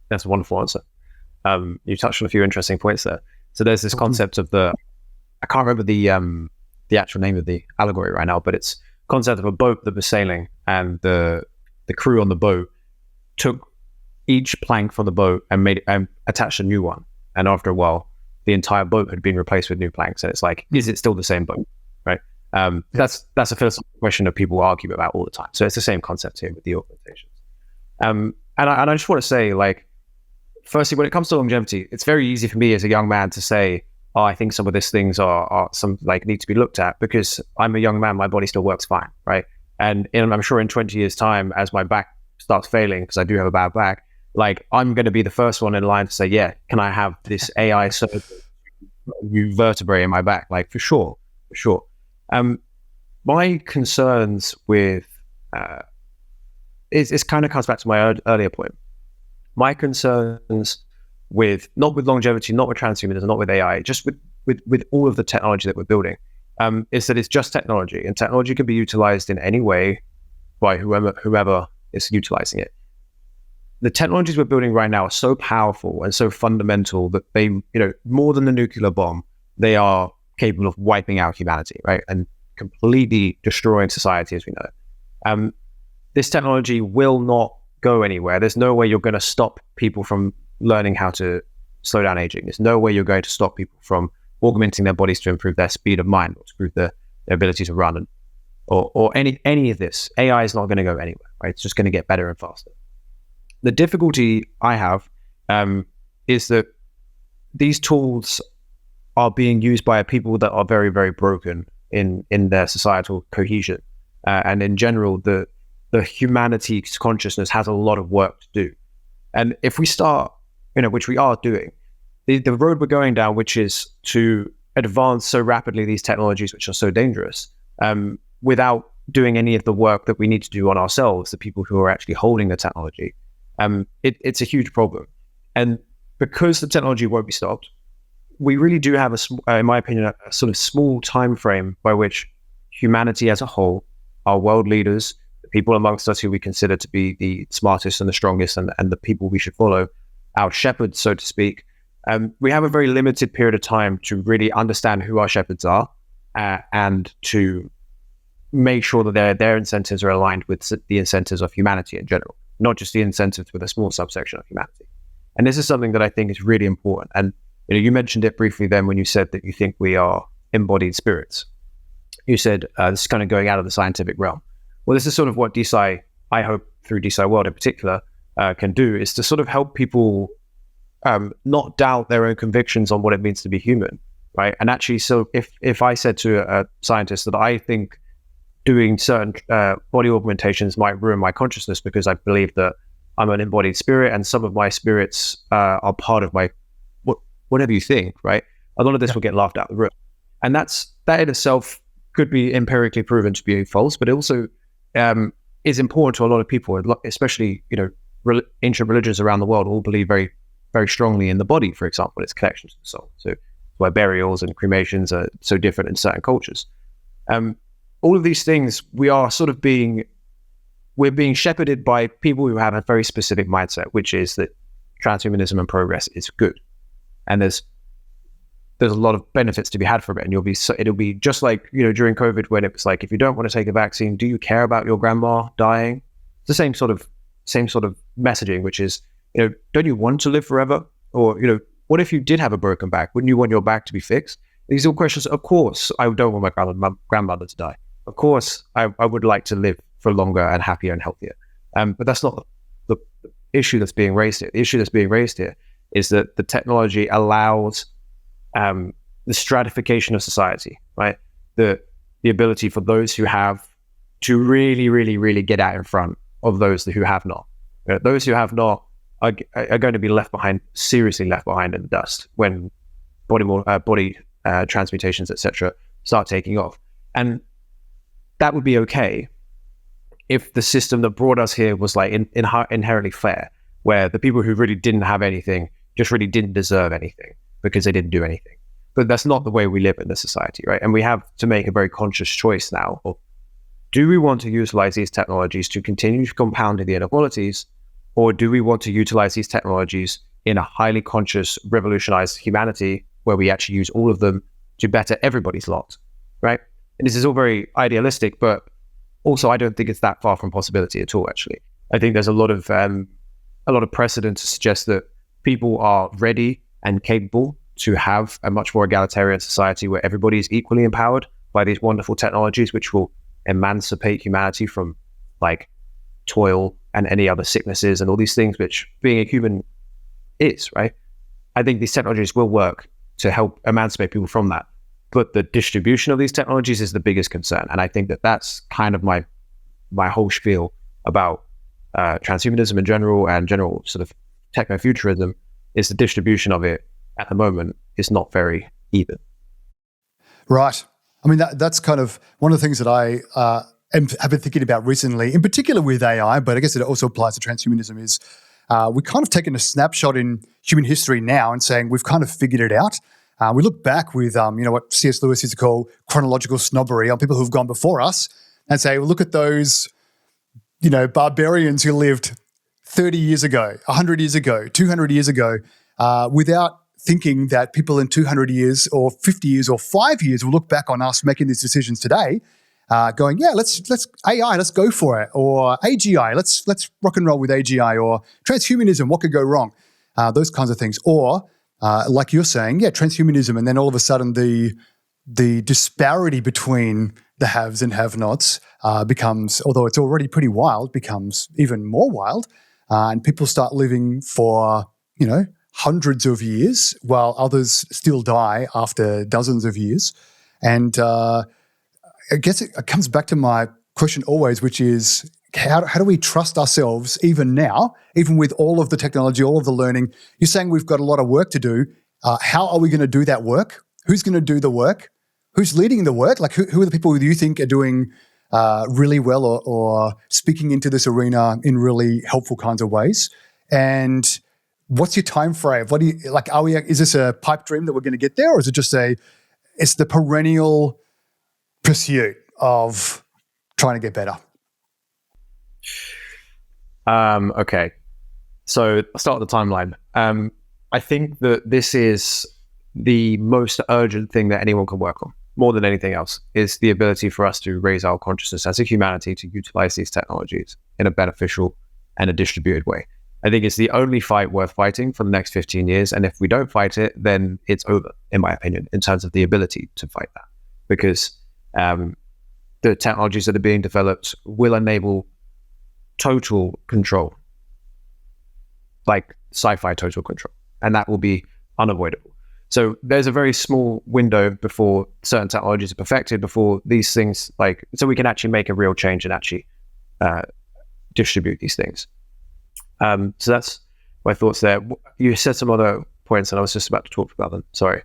That's a wonderful answer. You touched on a few interesting points there. So there's this concept of I can't remember the actual name of the allegory right now, but it's concept of a boat that was sailing, and the crew on the boat took each plank from the boat and attached a new one. And after a while, the entire boat had been replaced with new planks. And it's like, is it still the same boat? Right? That's a philosophical question that people argue about all the time. So it's the same concept here with the augmentations. And I just want to say, like, firstly, when it comes to longevity, it's very easy for me as a young man to say, oh, I think some of these things are need to be looked at, because I'm a young man, my body still works fine, right? And I'm sure in 20 years' time, as my back starts failing, because I do have a bad back, like, I'm going to be the first one in line to say, yeah, can I have this AI surgery, new vertebrae in my back? Like, for sure. My concerns with it kind of comes back to my earlier point. My concerns not with longevity, not with transhumanism, not with AI, just with all of the technology that we're building, is that it's just technology, and technology can be utilized in any way by whoever is utilizing it. The technologies we're building right now are so powerful and so fundamental that they, more than the nuclear bomb, they are capable of wiping out humanity, right? And completely destroying society as we know it. This technology will not go anywhere. There's no way you're going to stop people from learning how to slow down aging. There's no way you're going to stop people from augmenting their bodies to improve their speed of mind or to improve their ability to run, or any of this. AI is not going to go anywhere, right? It's just going to get better and faster. The difficulty I have is that these tools are being used by people that are very, very broken in their societal cohesion. And in general, the humanity's consciousness has a lot of work to do. And if we start, which we are doing, the road we're going down, which is to advance so rapidly these technologies, which are so dangerous, without doing any of the work that we need to do on ourselves, the people who are actually holding the technology, it's a huge problem. And because the technology won't be stopped, we really do have, in my opinion, a sort of small time frame by which humanity as a whole, our world leaders, the people amongst us who we consider to be the smartest and the strongest and the people we should follow, our shepherds, so to speak, we have a very limited period of time to really understand who our shepherds are and to make sure that their incentives are aligned with the incentives of humanity in general, not just the incentives with a small subsection of humanity. And this is something that I think is really important. And you mentioned it briefly then when you said that you think we are embodied spirits. You said this is kind of going out of the scientific realm. Well, this is sort of what DeSci, I hope through DeSci World in particular, can do, is to sort of help people not doubt their own convictions on what it means to be human, right? And actually, so if I said to a scientist that I think doing certain body augmentations might ruin my consciousnness because I believe that I'm an embodied spirit and some of my spirits are part of my whatever you think, right? A lot of this will get laughed out the room. And that in itself could be empirically proven to be false, but it also is important to a lot of people, especially, ancient religions around the world all believe very, very strongly in the body, for example, its connection to the soul. So why burials and cremations are so different in certain cultures. All of these things, we're being shepherded by people who have a very specific mindset, which is that transhumanism and progress is good. And there's a lot of benefits to be had from it. And it'll be just like, during COVID, when it was like, if you don't want to take a vaccine, do you care about your grandma dying? It's the same sort of messaging, which is, don't you want to live forever? Or, what if you did have a broken back? Wouldn't you want your back to be fixed? These are all questions. Of course, I don't want my grandmother to die. Of course, I would like to live for longer and happier and healthier. But that's not the issue that's being raised here. The issue that's being raised here is that the technology allows the stratification of society, right? The the ability for those who have to really, really, really get out in front of those who have not. Those who have not are going to be left behind, seriously left behind in the dust when body transmutations, etc., start taking off. And that would be okay if the system that brought us here was like inherently fair, where the people who really didn't have anything just really didn't deserve anything because they didn't do anything. But that's not the way we live in this society, right? And we have to make a very conscious choice now of, do we want to utilize these technologies to continue compounding the inequalities, or do we want to utilize these technologies in a highly conscious, revolutionized humanity where we actually use all of them to better everybody's lot, right? And this is all very idealistic, but also I don't think it's that far from possibility at all, actually. I think there's a lot of precedent to suggest that people are ready and capable to have a much more egalitarian society where everybody is equally empowered by these wonderful technologies, which will emancipate humanity from like toil and any other sicknesses and all these things which being a human is, right? I think these technologies will work to help emancipate people from that. But the distribution of these technologies is the biggest concern. And I think that that's kind of my whole spiel about transhumanism in general and general sort of techno-futurism, is the distribution of it at the moment is not very even. Right. I mean, that's kind of one of the things that I have been thinking about recently, in particular with AI, but I guess it also applies to transhumanism, is we've kind of taken a snapshot in human history now and saying we've kind of figured it out. We look back with, what C.S. Lewis used to call chronological snobbery on people who've gone before us and say, well, look at those, barbarians who lived 30 years ago, 100 years ago, 200 years ago, without thinking that people in 200 years or 50 years or 5 years will look back on us making these decisions today, going, yeah, let's AI, let's go for it, or AGI, let's rock and roll with AGI, or transhumanism, what could go wrong? Those kinds of things. Or like you're saying, yeah, transhumanism, and then all of a sudden the disparity between the haves and have-nots becomes, although it's already pretty wild, becomes even more wild, and people start living for, hundreds of years while others still die after dozens of years. And I guess it comes back to my question always, which is how do we trust ourselves even now, even with all of the technology, all of the learning? You're saying we've got a lot of work to do. How are we going to do that work? Who's going to do the work? Who's leading the work? Like who are the people who you think are doing really well or speaking into this arena in really helpful kinds of ways? And what's your time frame? What do you like? Is this a pipe dream that we're going to get there, or is it just it's the perennial pursuit of trying to get better? Okay. So I'll start with the timeline. I think that this is the most urgent thing that anyone can work on, more than anything else, is the ability for us to raise our consciousness as a humanity to utilize these technologies in a beneficial and a distributed way. I think it's the only fight worth fighting for the next 15 years. And if we don't fight it, then it's over, in my opinion, in terms of the ability to fight that. Because the technologies that are being developed will enable total control, like sci-fi total control. And that will be unavoidable. So there's a very small window before certain technologies are perfected, before these things, so we can actually make a real change and actually distribute these things. So that's my thoughts there. You said some other points and I was just about to talk about them. Sorry.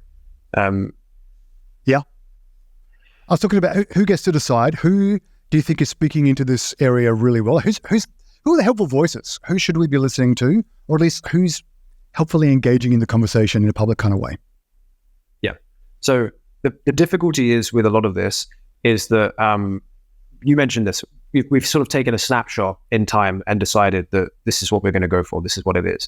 Yeah. I was talking about who gets to decide. Who do you think is speaking into this area really well? Who are the helpful voices? Who should we be listening to? Or at least who's helpfully engaging in the conversation in a public kind of way? Yeah. So the difficulty is with a lot of this is that you mentioned this. We've sort of taken a snapshot in time and decided that this is what we're going to go for. This is what it is.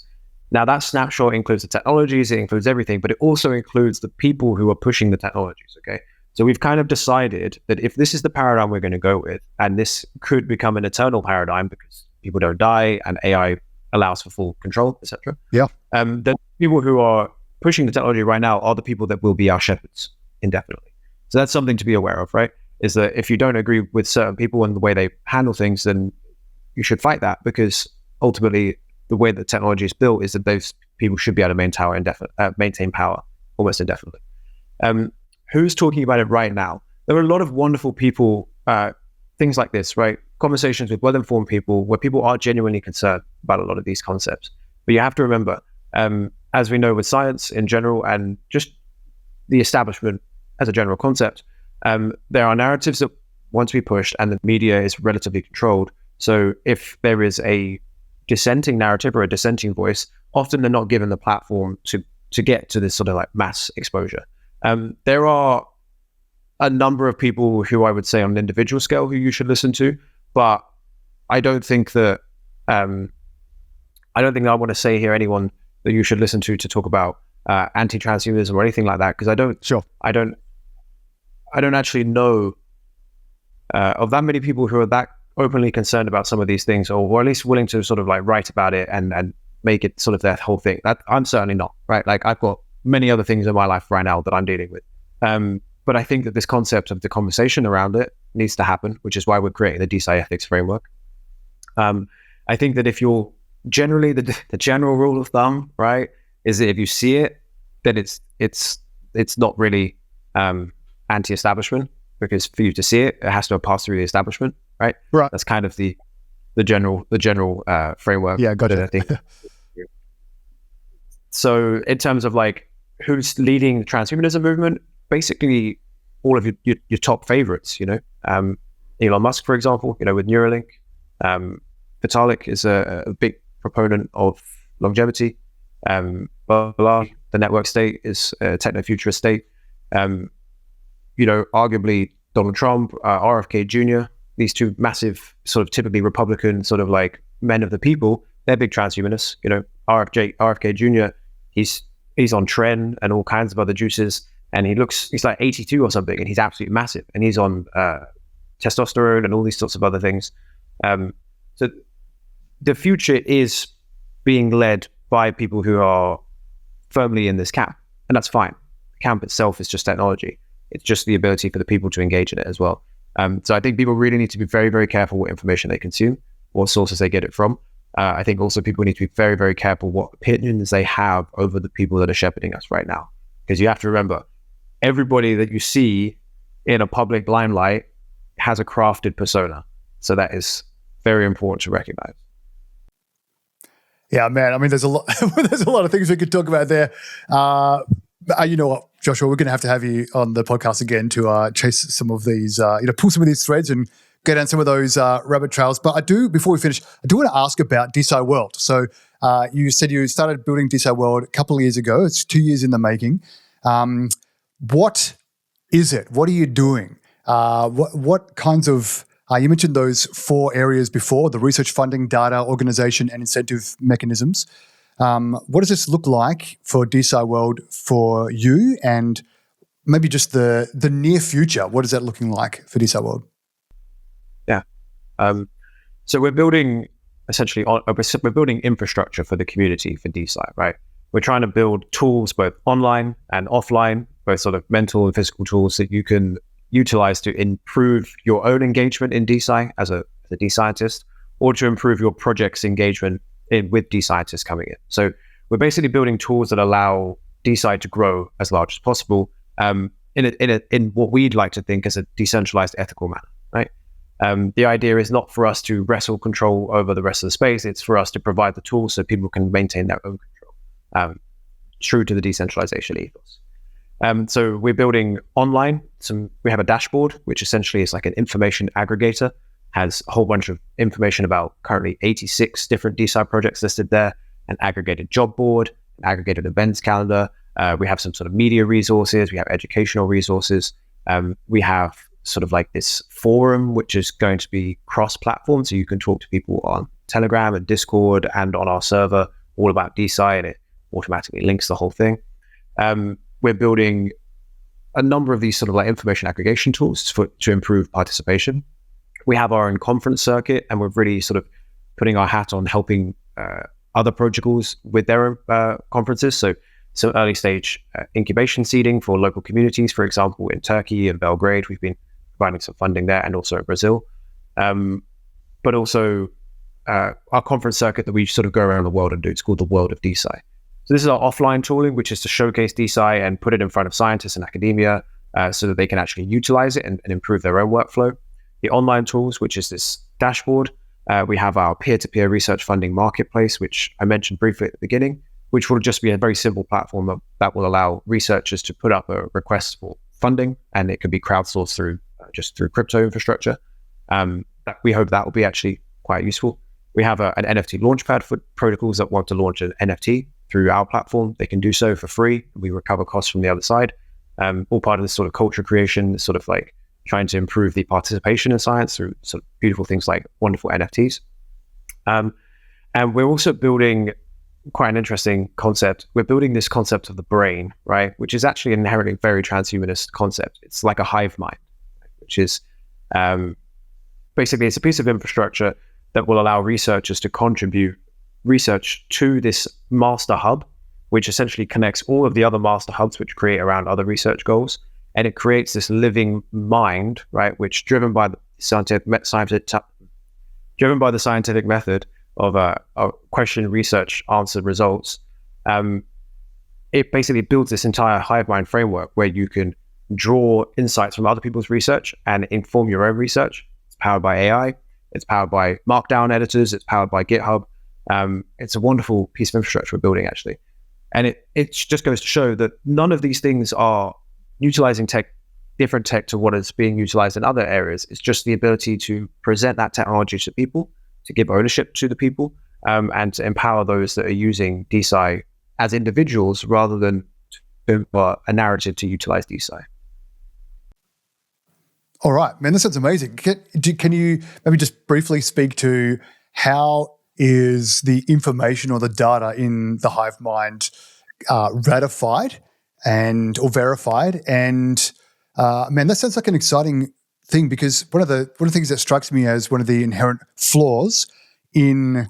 Now that snapshot includes the technologies, it includes everything, but it also includes the people who are pushing the technologies, okay? So we've kind of decided that if this is the paradigm we're going to go with, and this could become an eternal paradigm because people don't die and AI allows for full control, etc. Yeah. The people who are pushing the technology right now are the people that will be our shepherds indefinitely. So that's something to be aware of, right? Is that if you don't agree with certain people and the way they handle things, then you should fight that, because ultimately the way that technology is built is that those people should be able to maintain power almost indefinitely. Who's talking about it right now? there are a lot of wonderful people, things like this, right? Conversations with well-informed people where people are genuinely concerned about a lot of these concepts. But you have to remember, as we know with science in general and just the establishment as a general concept, there are narratives that want to be pushed and the media is relatively controlled. So if there is a dissenting narrative or a dissenting voice, often they're not given the platform to get to this sort of like mass exposure. There are a number of people who I would say on an individual scale who you should listen to, but I don't think that I want to say here anyone that you should listen to talk about anti-transhumanism or anything like that, because I don't actually know of that many people who are that openly concerned about some of these things, or at least willing to sort of like write about it and make it sort of their whole thing. That I'm certainly not, right? Like I've got many other things in my life right now that I'm dealing with. But I think that this concept of the conversation around it needs to happen, which is why we're creating the DeSci ethics framework. I think that if you're generally the general rule of thumb, right, is that if you see it, then it's not really anti-establishment, because for you to see it, it has to pass through the establishment, right? Right. That's kind of the general framework. Yeah, gotcha. I think. So in terms of like who's leading the transhumanism movement, basically all of your top favorites, Elon Musk, for example, with Neuralink. Vitalik is a big proponent of longevity. The network state is a techno-futurist state. Arguably Donald Trump, RFK Jr., these two massive sort of typically Republican sort of like men of the people, they're big transhumanists. RFK Jr., he's on tren and all kinds of other juices, and he's like 82 or something, and he's absolutely massive, and he's on testosterone and all these sorts of other things. So the future is being led by people who are firmly in this camp, and that's fine. The camp itself is just technology. It's just the ability for the people to engage in it as well. So I think people really need to be very, very careful what information they consume, what sources they get it from. I think also people need to be very, very careful what opinions they have over the people that are shepherding us right now. Because you have to remember, everybody that you see in a public limelight has a crafted persona. So that is very important to recognize. Yeah, man. I mean, there's a lot of things we could talk about there. You know what, Joshua, we're going to have you on the podcast again to chase some of these, pull some of these threads and go down some of those rabbit trails. But before we finish, I do want to ask about DeSci World. So you said you started building DeSci World a couple of years ago. It's 2 years in the making. What is it? What are you doing? What kinds of, you mentioned those 4 areas before, the research funding, data, organization, and incentive mechanisms. What does this look like for DeSci World for you, and maybe just the near future? What is that looking like for DeSci World? Yeah. So we're building we're building infrastructure for the community for DeSci, right? We're trying to build tools both online and offline, both sort of mental and physical tools that you can utilize to improve your own engagement in DeSci as a DeScientist, or to improve your project's engagement with DeScientists coming in. So we're basically building tools that allow DeSci to grow as large as possible in what we'd like to think as a decentralized ethical manner, right? The idea is not for us to wrestle control over the rest of the space. It's for us to provide the tools so people can maintain their own control, true to the decentralization ethos. So we're building online. We have a dashboard, which essentially is like an information aggregator, has a whole bunch of information about currently 86 different DeSci projects listed there, an aggregated job board, an aggregated events calendar. We have some sort of media resources. We have educational resources. We have sort of like this forum, which is going to be cross-platform. So you can talk to people on Telegram and Discord and on our server all about DeSci, and it automatically links the whole thing. We're building a number of these sort of like information aggregation tools to improve participation. We have our own conference circuit, and we're really sort of putting our hat on helping other protocols with their conferences. So some early stage incubation seeding for local communities, for example, in Turkey and Belgrade. We've been providing some funding there, and also in Brazil. But also our conference circuit that we sort of go around the world and do. It's called the World of Decentralized Science. So this is our offline tooling, which is to showcase DeSci and put it in front of scientists and academia, so that they can actually utilize it and improve their own workflow. The online tools, which is this dashboard. We have our peer-to-peer research funding marketplace, which I mentioned briefly at the beginning, which will just be a very simple platform that will allow researchers to put up a request for funding, and it can be crowdsourced through crypto infrastructure. We hope that will be actually quite useful. We have an NFT launchpad for protocols that want to launch an NFT through our platform. They can do so for free. We recover costs from the other side. All part of this sort of culture creation, sort of like trying to improve the participation in science through sort of beautiful things like wonderful NFTs. And we're also building quite an interesting concept. We're building this concept of the brain, right? Which is actually an inherently very transhumanist concept. It's like a hive mind, which is basically it's a piece of infrastructure that will allow researchers to contribute research to this master hub, which essentially connects all of the other master hubs which create around other research goals. And it creates this living mind, right, which driven by the scientific method of question, research, answer, results. It basically builds this entire hive mind framework where you can draw insights from other people's research and inform your own research. It's powered by AI. It's powered by Markdown editors. It's powered by GitHub. It's a wonderful piece of infrastructure we're building, actually. And it just goes to show that none of these things are utilizing different tech to what is being utilized in other areas. It's just the ability to present that technology to people, to give ownership to the people, and to empower those that are using DeSci as individuals rather than a narrative to utilize DeSci. All right, man, that sounds amazing. Can you maybe just briefly speak to how is the information or the data in the hive mind ratified or verified? And man, that sounds like an exciting thing, because one of the things that strikes me as one of the inherent flaws in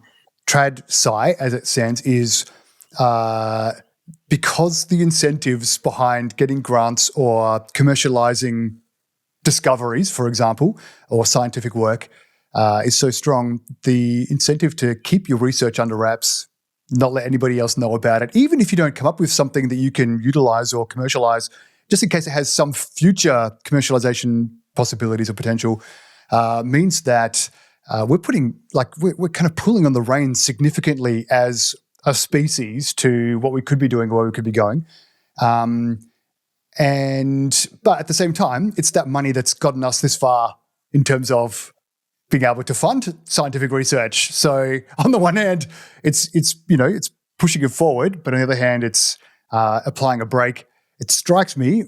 tradsci as it stands is because the incentives behind getting grants or commercializing discoveries, for example, or scientific work is so strong, the incentive to keep your research under wraps, not let anybody else know about it, even if you don't come up with something that you can utilize or commercialize, just in case it has some future commercialization possibilities or potential, means that we're kind of pulling on the reins significantly as a species to what we could be doing or where we could be going. But at the same time, it's that money that's gotten us this far in terms of being able to fund scientific research. So on the one hand, it's pushing it forward, but on the other hand, it's applying a brake. It strikes me,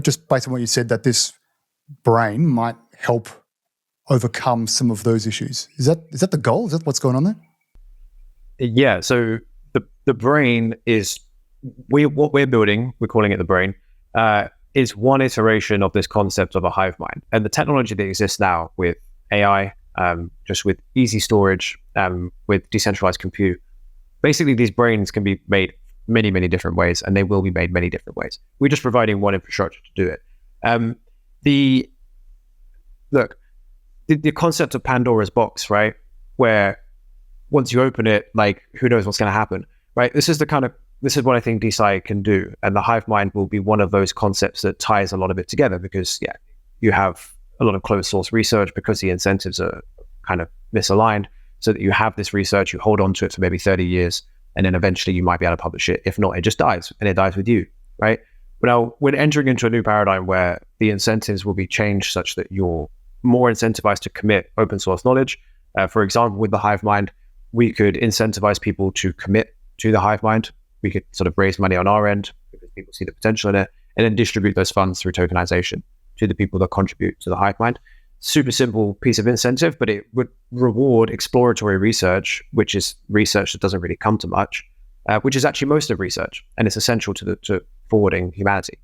just based on what you said, that this brain might help overcome some of those issues. Is that the goal? Is that what's going on there? Yeah. So the brain is what we're building. We're calling it the brain. Is one iteration of this concept of a hive mind, and the technology that exists now with AI, just with easy storage, with decentralized compute. Basically, these brains can be made many, many different ways, and they will be made many different ways. We're just providing one infrastructure to do it. The concept of Pandora's box, right? Where once you open it, like, who knows what's going to happen, right? This is what I think DeSci can do, and the hive mind will be one of those concepts that ties a lot of it together, because you have a lot of closed source research because the incentives are kind of misaligned, so that you have this research, you hold on to it for maybe 30 years, and then eventually you might be able to publish it. If not, it just dies, and it dies with you, right? But now we're entering into a new paradigm where the incentives will be changed such that you're more incentivized to commit open source knowledge. For example, with the hive mind, we could incentivize people to commit to the hive mind. We could sort of raise money on our end because people see the potential in it, and then distribute those funds through tokenization to the people that contribute to the hive mind. Super simple piece of incentive, but it would reward exploratory research, which is research that doesn't really come to much, which is actually most of research, and it's essential to forwarding humanity.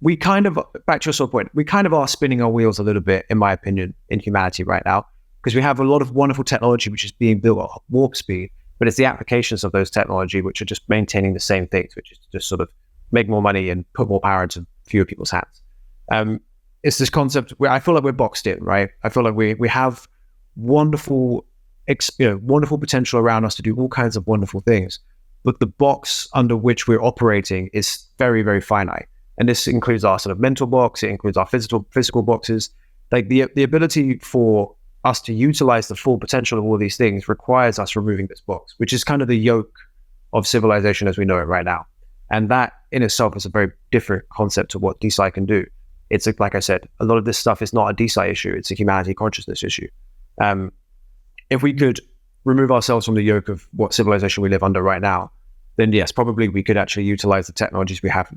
We kind of, back to your sort of point, we kind of are spinning our wheels a little bit, in my opinion, in humanity right now, because we have a lot of wonderful technology which is being built at warp speed, but it's the applications of those technology which are just maintaining the same things, which is to just sort of make more money and put more power into fewer people's hands. It's this concept where I feel like we're boxed in, right? I feel like we have wonderful potential around us to do all kinds of wonderful things, but the box under which we're operating is very, very finite. And this includes our sort of mental box, it includes our physical boxes. Like the ability for us to utilize the full potential of all these things requires us removing this box, which is kind of the yoke of civilization as we know it right now. And that in itself is a very different concept to what DeSci can do. It's like I said, a lot of this stuff is not a DeSci issue, it's a humanity consciousness issue. If we could remove ourselves from the yoke of what civilization we live under right now, then yes, probably we could actually utilize the technologies we have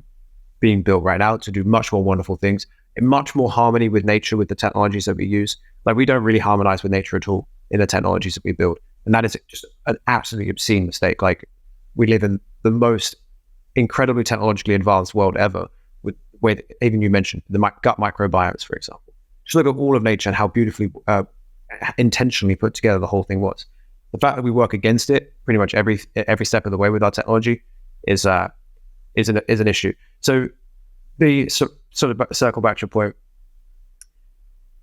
being built right now to do much more wonderful things in much more harmony with nature, with the technologies that we use. Like, we don't really harmonize with nature at all in the technologies that we build. And that is just an absolutely obscene mistake. Like, we live in the most incredibly technologically advanced world ever, with even you mentioned the gut microbiomes, for example. Just look at all of nature and how beautifully intentionally put together the whole thing was. The fact that we work against it pretty much every step of the way with our technology is an issue. So the sort of circle back to your point,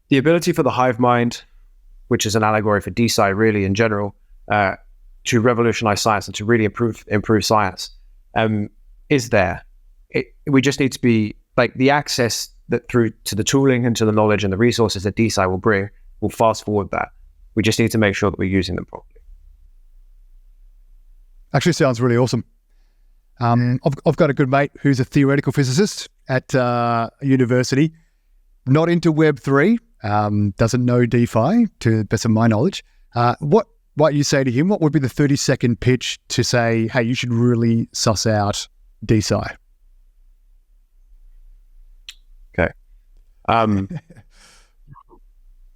the ability for the hive mind, which is an allegory for DeSci really in general, to revolutionize science and to really improve science, is there. We just need to be like, the access that through to the tooling and to the knowledge and the resources that DeSci will bring will fast forward that. We just need to make sure that we're using them properly. Actually sounds really awesome. I've got a good mate who's a theoretical physicist at university, not into Web3, doesn't know DeFi to the best of my knowledge. What you say to him, what would be the 30-second pitch to say, hey, you should really suss out DeSci? Okay.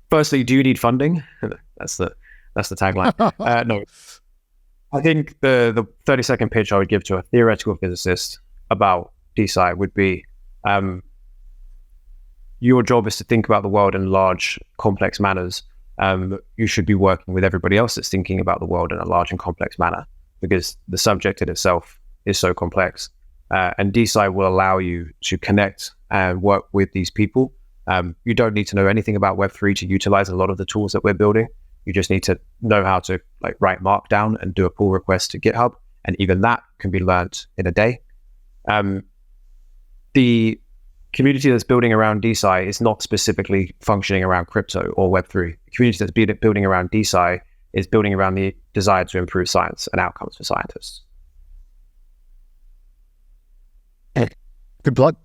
Firstly, do you need funding? That's the tagline. No. I think the 30-second pitch I would give to a theoretical physicist about DeSci would be, your job is to think about the world in large, complex manners. You should be working with everybody else that's thinking about the world in a large and complex manner, because the subject in itself is so complex. And DeSci will allow you to connect and work with these people. You don't need to know anything about Web3 to utilize a lot of the tools that we're building. You just need to know how to write Markdown and do a pull request to GitHub. And even that can be learned in a day. The community that's building around DeSci is not specifically functioning around crypto or Web3. The community that's building around DeSci is building around the desire to improve science and outcomes for scientists. Good plug.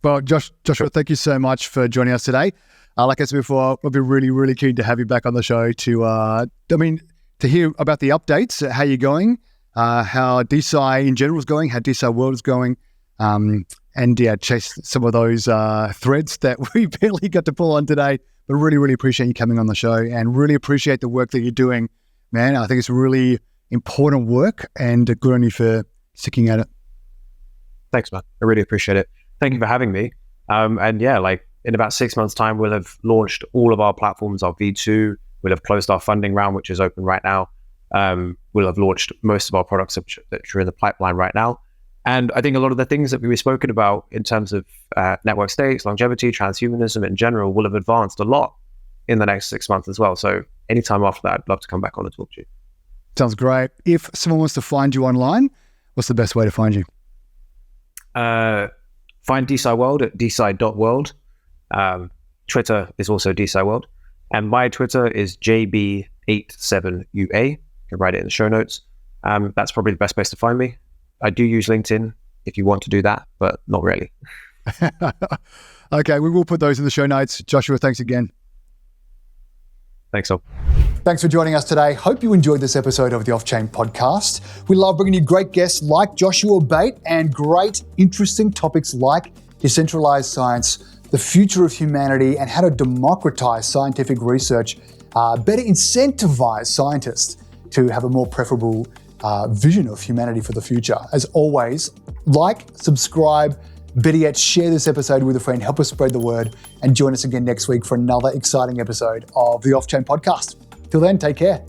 Well, Joshua, thank you so much for joining us today. Like I said before, I'll be really, really keen to have you back on the show to hear about the updates, how you're going, how DeSci in general is going, how DeSci World is going, and chase some of those threads that we barely got to pull on today. But really, really appreciate you coming on the show, and really appreciate the work that you're doing, man. I think it's really important work, and good on you for sticking at it. Thanks, man. I really appreciate it. Thank you for having me. In about 6 months' time, we'll have launched all of our platforms, our V2. We'll have closed our funding round, which is open right now. We'll have launched most of our products that are in the pipeline right now. And I think a lot of the things that we were spoken about in terms of network states, longevity, transhumanism in general will have advanced a lot in the next 6 months as well. So anytime after that, I'd love to come back on and talk to you. Sounds great. If someone wants to find you online, what's the best way to find you? Find DeSci World at DeSci.world. Twitter is also DeSci World. And my Twitter is JB87UA. You can write it in the show notes. That's probably the best place to find me. I do use LinkedIn if you want to do that, but not really. Okay, we will put those in the show notes. Joshua, thanks again. Thanks, all. Thanks for joining us today. Hope you enjoyed this episode of the Off-Chain Podcast. We love bringing you great guests like Joshua Bate and great, interesting topics like decentralized science, the future of humanity, and how to democratize scientific research, better incentivize scientists to have a more preferable vision of humanity for the future. As always, like, subscribe, better yet, share this episode with a friend, help us spread the word, and join us again next week for another exciting episode of the Off-Chain Podcast. Till then, take care.